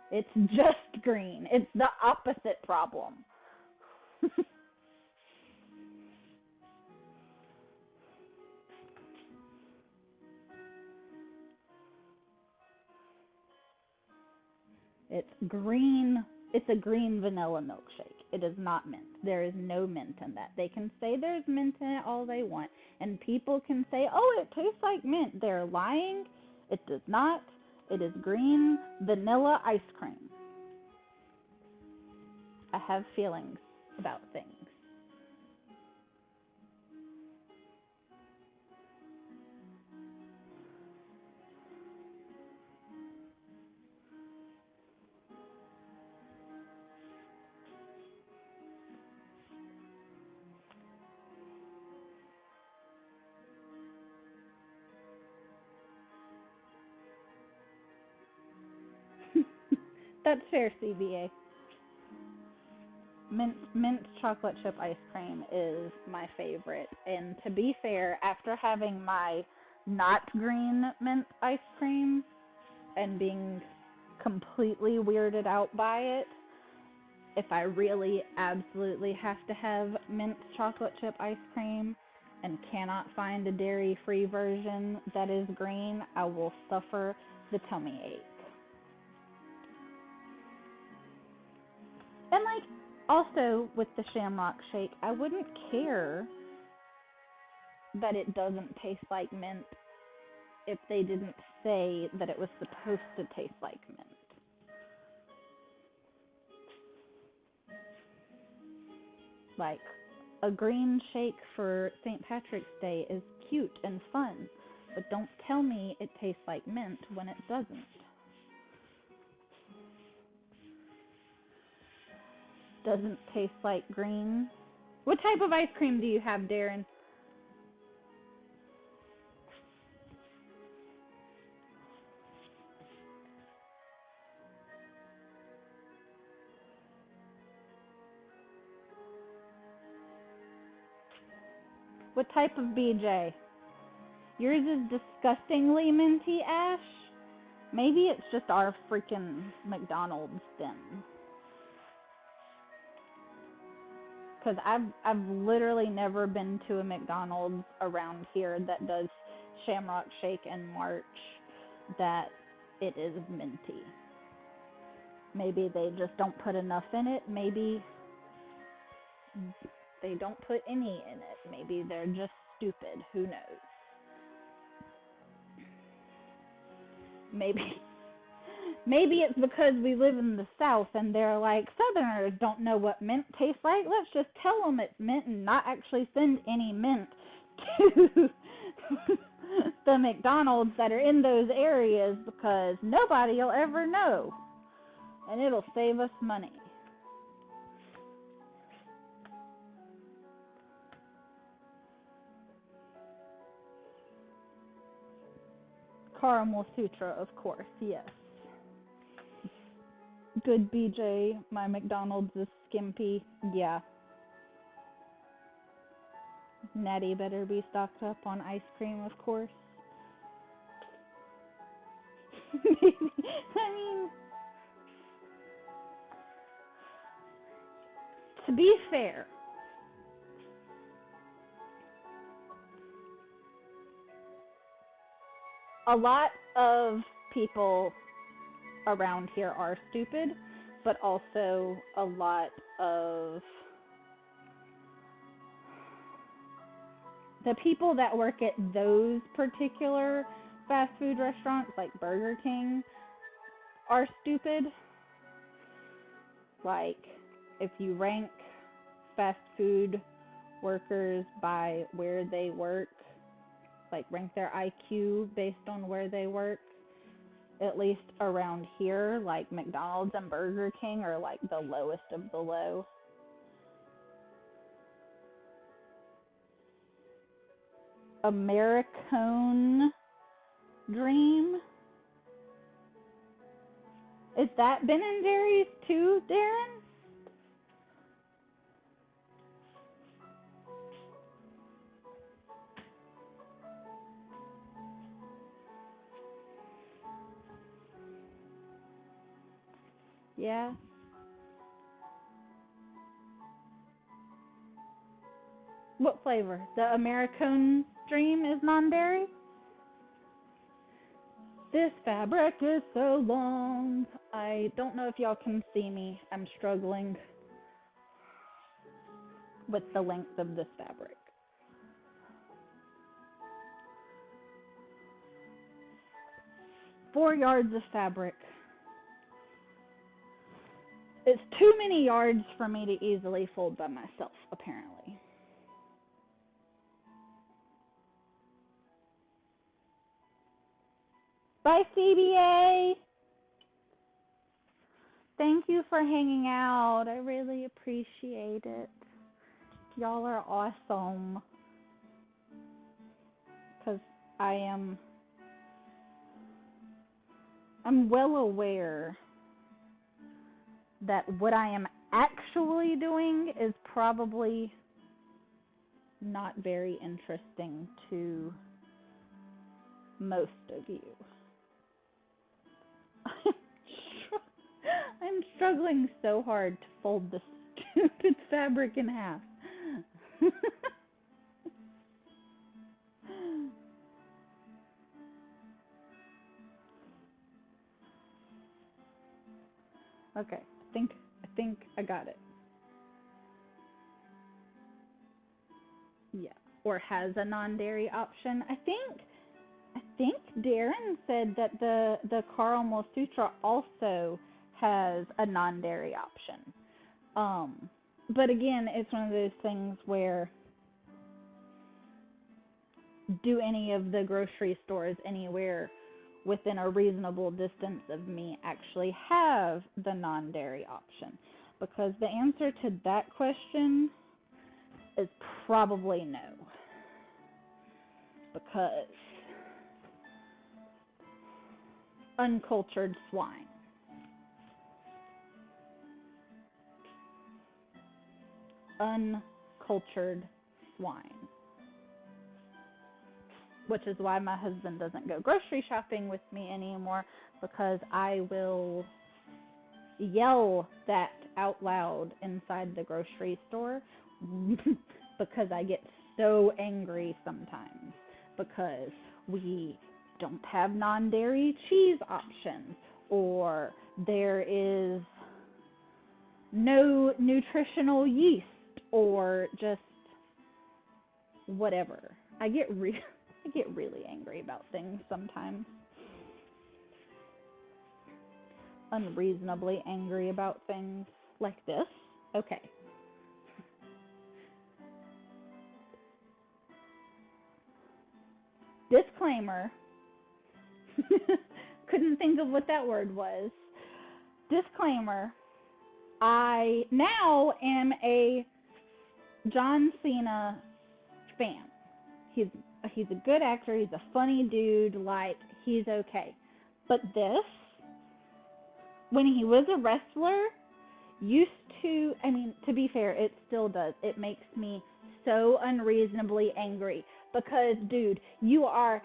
It's just green. It's the opposite problem. It's green. It's a green vanilla milkshake. It is not mint. There is no mint in that. They can say there's mint in it all they want, and people can say, "Oh, it tastes like mint." They're lying. It does not. It is green vanilla ice cream. I have feelings about things. That's fair, CBA. Mint chocolate chip ice cream is my favorite. And to be fair, after having my not green mint ice cream and being completely weirded out by it, if I really absolutely have to have mint chocolate chip ice cream and cannot find a dairy free version that is green, I will suffer the tummy ache. And like also with the Shamrock Shake, I wouldn't care that it doesn't taste like mint if they didn't say that it was supposed to taste like mint. Like a green shake for St. Patrick's Day is cute and fun, but don't tell me it tastes like mint when it doesn't. Doesn't taste like green. What type of ice cream do you have, Darren? What type of BJ? Yours is disgustingly minty, Ash. Maybe it's just our freaking McDonald's then. Because I've literally never been to a McDonald's around here that does Shamrock Shake in March that it is minty. Maybe they just don't put enough in it. Maybe they don't put any in it. Maybe they're just stupid. Who knows? Maybe maybe it's because we live in the South and they're like, Southerners don't know what mint tastes like. Let's just tell them it's mint and not actually send any mint to the McDonald's that are in those areas because nobody will ever know. And it'll save us money. Caramel Sutra, of course, yes. Good BJ, my McDonald's is skimpy. Yeah. Natty better be stocked up on ice cream, of course. I mean, to be fair, a lot of people around here are stupid, but also a lot of the people that work at those particular fast food restaurants, like Burger King, are stupid. Like, if you rank fast food workers by where they work, like rank their IQ based on where they work, at least around here, like McDonald's and Burger King are like the lowest of the low. Americone Dream. Is that Ben and Jerry's too, Darren? Yeah. What flavor? The Americone Dream is non-dairy? This fabric is so long. I don't know if y'all can see me. I'm struggling with the length of this fabric. 4 yards of fabric. It's too many yards for me to easily fold by myself, apparently. Bye, CBA. Thank you for hanging out. I really appreciate it. Y'all are awesome. Because I am, I'm well aware that what I am actually doing is probably not very interesting to most of you. I'm struggling so hard to fold this stupid fabric in half. Okay, I think I got it. Yeah, or has a non-dairy option. I think Darren said that the Caramel Sutra also has a non-dairy option. Um, but again, it's one of those things where do any of the grocery stores anywhere within a reasonable distance of me actually have the non-dairy option? Because the answer to that question is probably no. Because uncultured swine. Uncultured swine. Which is why my husband doesn't go grocery shopping with me anymore, because I will yell that out loud inside the grocery store because I get so angry sometimes because we don't have non-dairy cheese options, or there is no nutritional yeast, or just whatever. I get really angry about things sometimes. Unreasonably angry about things like this. Okay. Disclaimer. Couldn't think of what that word was. Disclaimer. I now am a John Cena fan. He's a good actor. He's a funny dude. Like, he's okay. But this, when he was a wrestler, used to, I mean, to be fair, it still does. It makes me so unreasonably angry because, dude, you are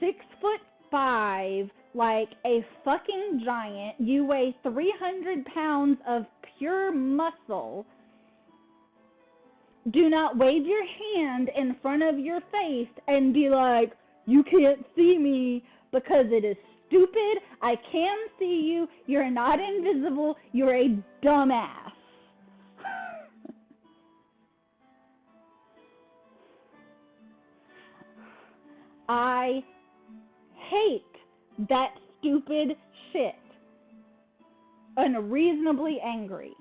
6'5", like a fucking giant. You weigh 300 pounds of pure muscle. Do not wave your hand in front of your face and be like, you can't see me, because it is stupid. I can see you. You're not invisible. You're a dumbass. I hate that stupid shit. Unreasonably angry.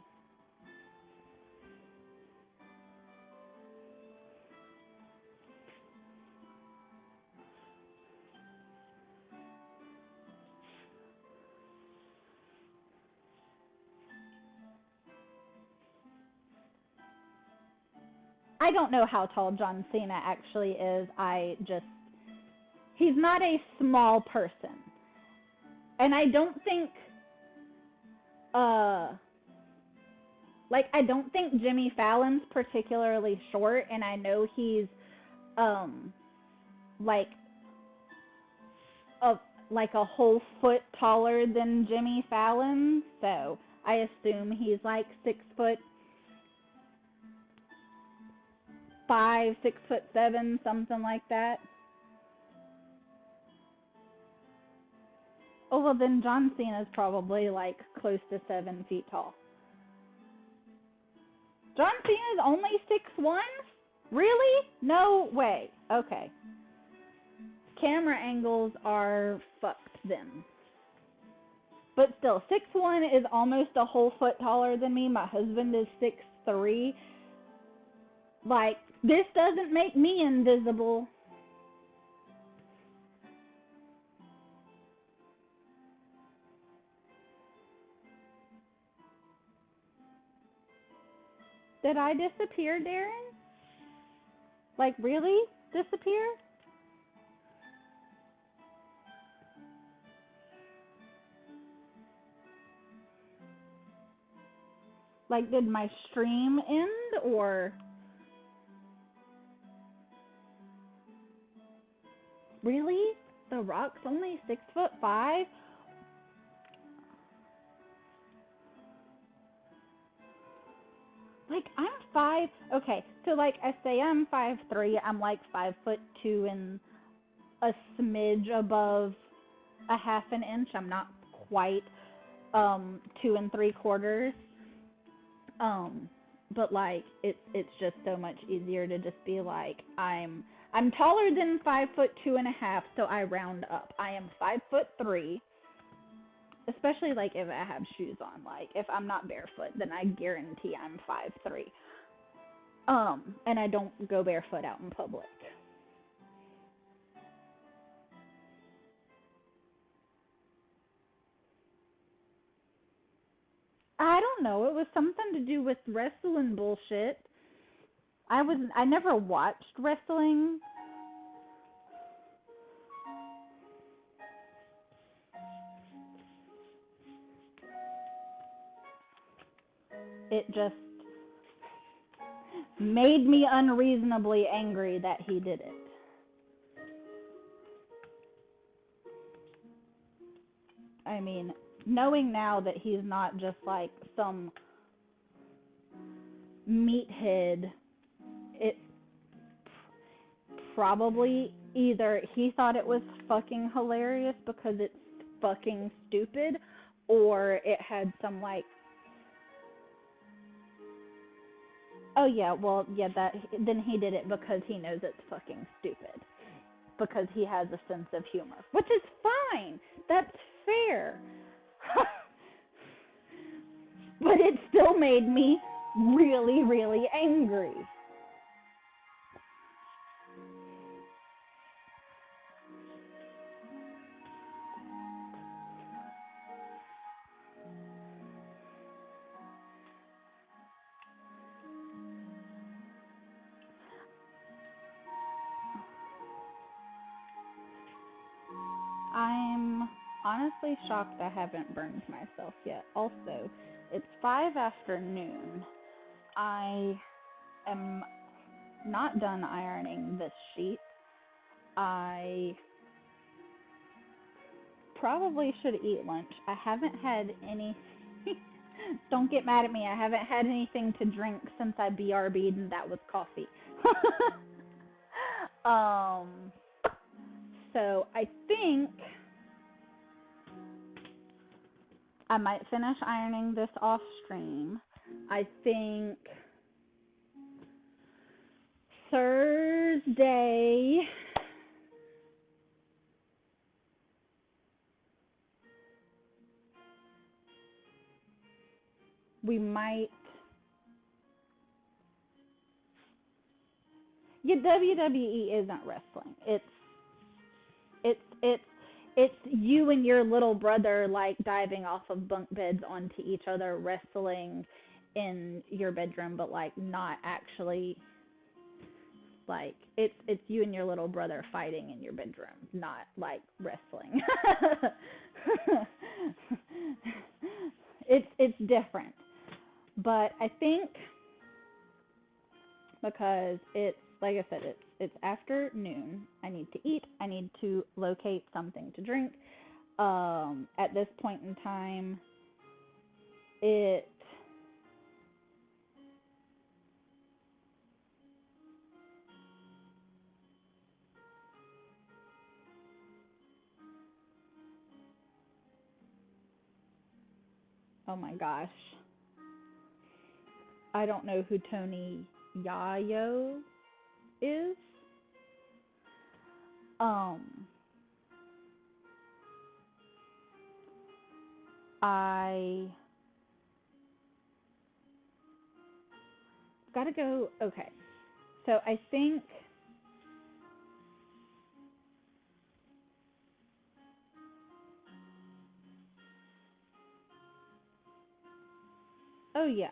I don't know how tall John Cena actually is. He's not a small person. And I don't think, I don't think Jimmy Fallon's particularly short, and I know he's, um, like, a, like a whole foot taller than Jimmy Fallon, so I assume he's like 6'5", 6'7", something like that. Oh well, then John Cena is probably like close to 7 feet tall. John Cena is only 6'1"? Really? No way. Okay. Camera angles are fucked then. But still, 6'1" is almost a whole foot taller than me. My husband is 6'3". Like, this doesn't make me invisible. Did I disappear, Darren? Like, really? Disappear? Like, did my stream end, or... Really? The Rock's only 6'5"? Like, I'm five. Okay, so like I say, I'm 5'3". I'm like 5'2" and a smidge above a half an inch. I'm not quite 2 3/4. Um, but like it's just so much easier to just be like I'm taller than 5'2.5", so I round up. I am 5'3", especially like if I have shoes on. Like if I'm not barefoot, then I guarantee I'm 5'3". And I don't go barefoot out in public. I don't know. It was something to do with wrestling bullshit. I never watched wrestling. It just made me unreasonably angry that he did it. I mean, knowing now that he's not just like some meathead, it probably either he thought it was fucking hilarious because it's fucking stupid, or it had some like, oh yeah, well yeah, that then he did it because he knows it's fucking stupid, because he has a sense of humor, which is fine. That's fair. But it still made me really, really angry. I'm honestly shocked I haven't burned myself yet. Also, it's 5 afternoon. I am not done ironing this sheet. I probably should eat lunch. I haven't had any. Don't get mad at me. I haven't had anything to drink since I BRB'd, and that was coffee. um, so I think I might finish ironing this off stream. I think Thursday we might. Yeah, WWE isn't wrestling. It's it's you and your little brother like diving off of bunk beds onto each other, wrestling in your bedroom, but like not actually. Like it's you and your little brother fighting in your bedroom, not like wrestling. It's different. But I think because it's like I said, it's afternoon. I need to eat. I need to locate something to drink. At this point in time, it oh my gosh, I don't know who Tony Yayo is. Um, I gotta go. Okay, so I think. Oh yeah,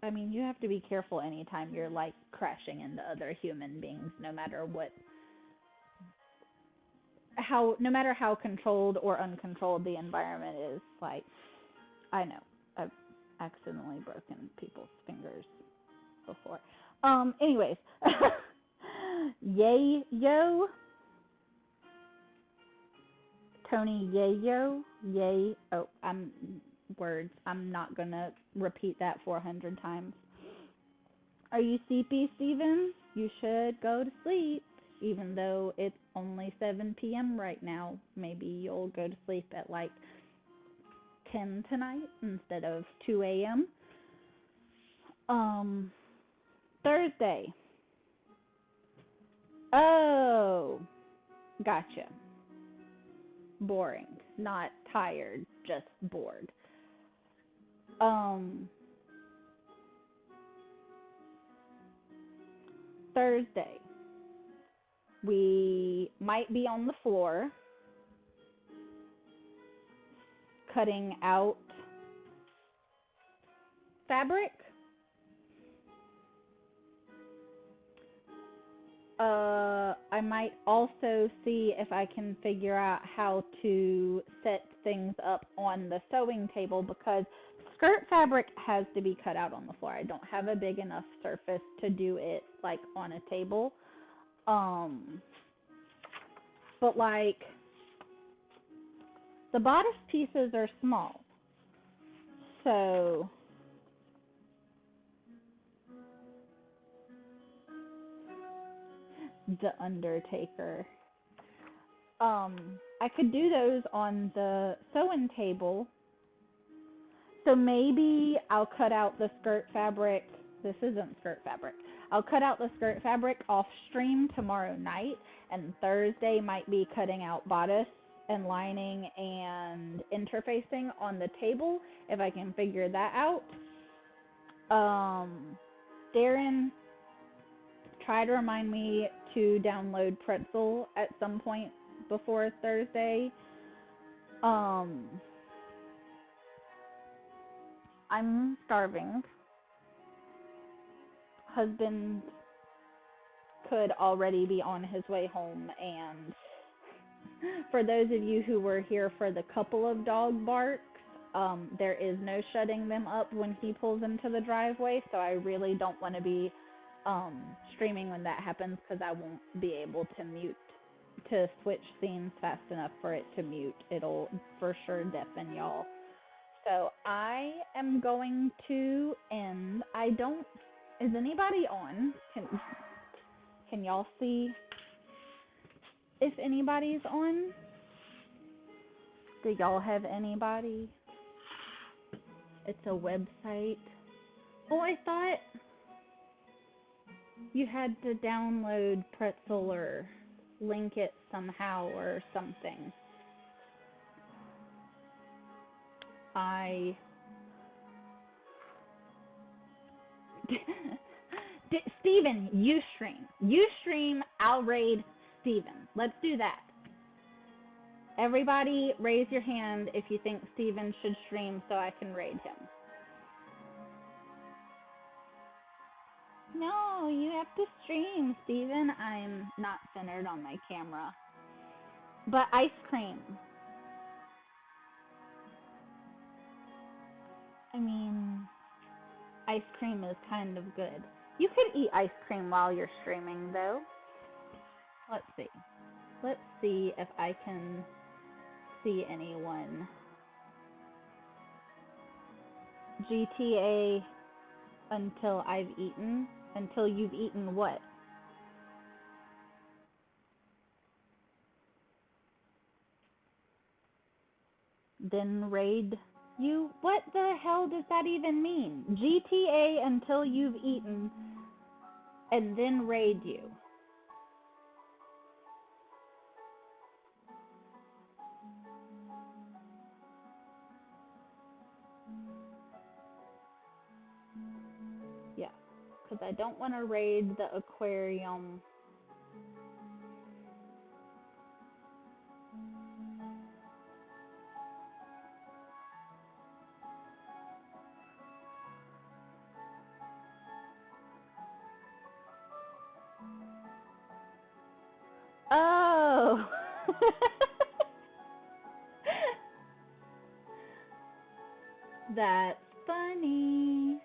I mean you have to be careful anytime you're like crashing into other human beings, no matter how controlled or uncontrolled the environment is. Like I know I've accidentally broken people's fingers before. Anyways, Yay Yo, Tony Yayo, Yay. Oh, I'm words. I'm not gonna repeat that 400 times. Are you sleepy, Steven? You should go to sleep. Even though it's only 7 p.m. right now, maybe you'll go to sleep at like 10 tonight instead of 2 a.m. Um, Thursday. Oh, gotcha. Boring. Not tired, just bored. Um, Thursday. We might be on the floor cutting out fabric. I might also see if I can figure out how to set things up on the sewing table because skirt fabric has to be cut out on the floor. I don't have a big enough surface to do it like on a table. Um, but like the bodice pieces are small. So the Undertaker. I could do those on the sewing table. So maybe I'll cut out the skirt fabric. This isn't skirt fabric. I'll cut out the skirt fabric off stream tomorrow night, and Thursday might be cutting out bodice and lining and interfacing on the table if I can figure that out. Um, Darren, try to remind me to download Pretzel at some point before Thursday. Um, I'm starving. Husband could already be on his way home, and for those of you who were here for the couple of dog barks, there is no shutting them up when he pulls into the driveway, so I really don't want to be um, streaming when that happens because I won't be able to switch scenes fast enough for it to mute. It'll for sure deafen y'all. So I am going to end. I don't. Is anybody on? Can y'all see if anybody's on? Do y'all have anybody? It's a website. Oh, I thought you had to download Pretzel or link it somehow or something. I Steven, you stream. You stream, I'll raid Steven. Let's do that. Everybody raise your hand if you think Steven should stream so I can raid him. No, you have to stream, Steven. I'm not centered on my camera. But ice cream. I mean, ice cream is kind of good. You could eat ice cream while you're streaming, though. Let's see. Let's see if I can see anyone. GTA until I've eaten. Until you've eaten what? Then raid you? What the hell does that even mean? GTA until you've eaten and then raid you. Yeah, because I don't want to raid the aquarium. Oh! That's funny.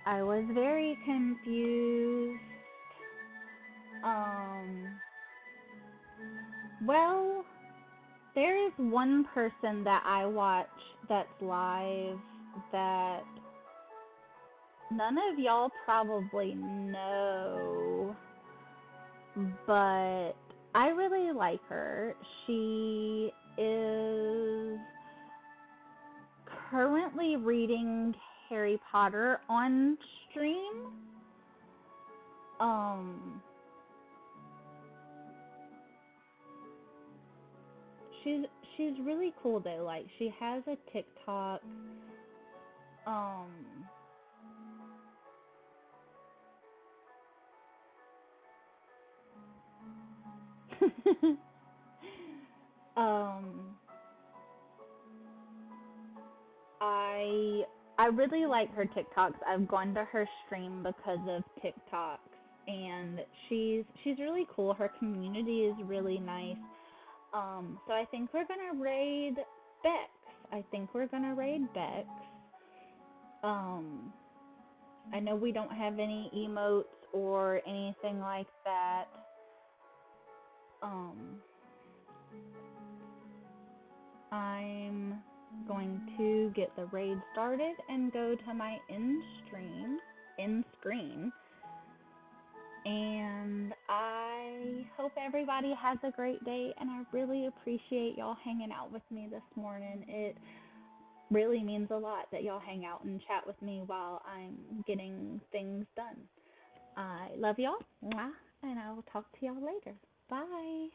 I was very confused. Um, well, there is one person that I watch that's live that none of y'all probably know, but I really like her. She is currently reading Harry Potter on stream. Um, she's she's really cool though. Like she has a TikTok. Um, um, I I really like her TikToks. I've gone to her stream because of TikToks, and she's really cool. Her community is really nice. So I think we're gonna raid Bex. I think we're gonna raid Bex. Um, I know we don't have any emotes or anything like that. Um, I'm going to get the raid started and go to my end screen, and I hope everybody has a great day. And I really appreciate y'all hanging out with me this morning. It really means a lot that y'all hang out and chat with me while I'm getting things done. I love y'all, and I will talk to y'all later. Bye.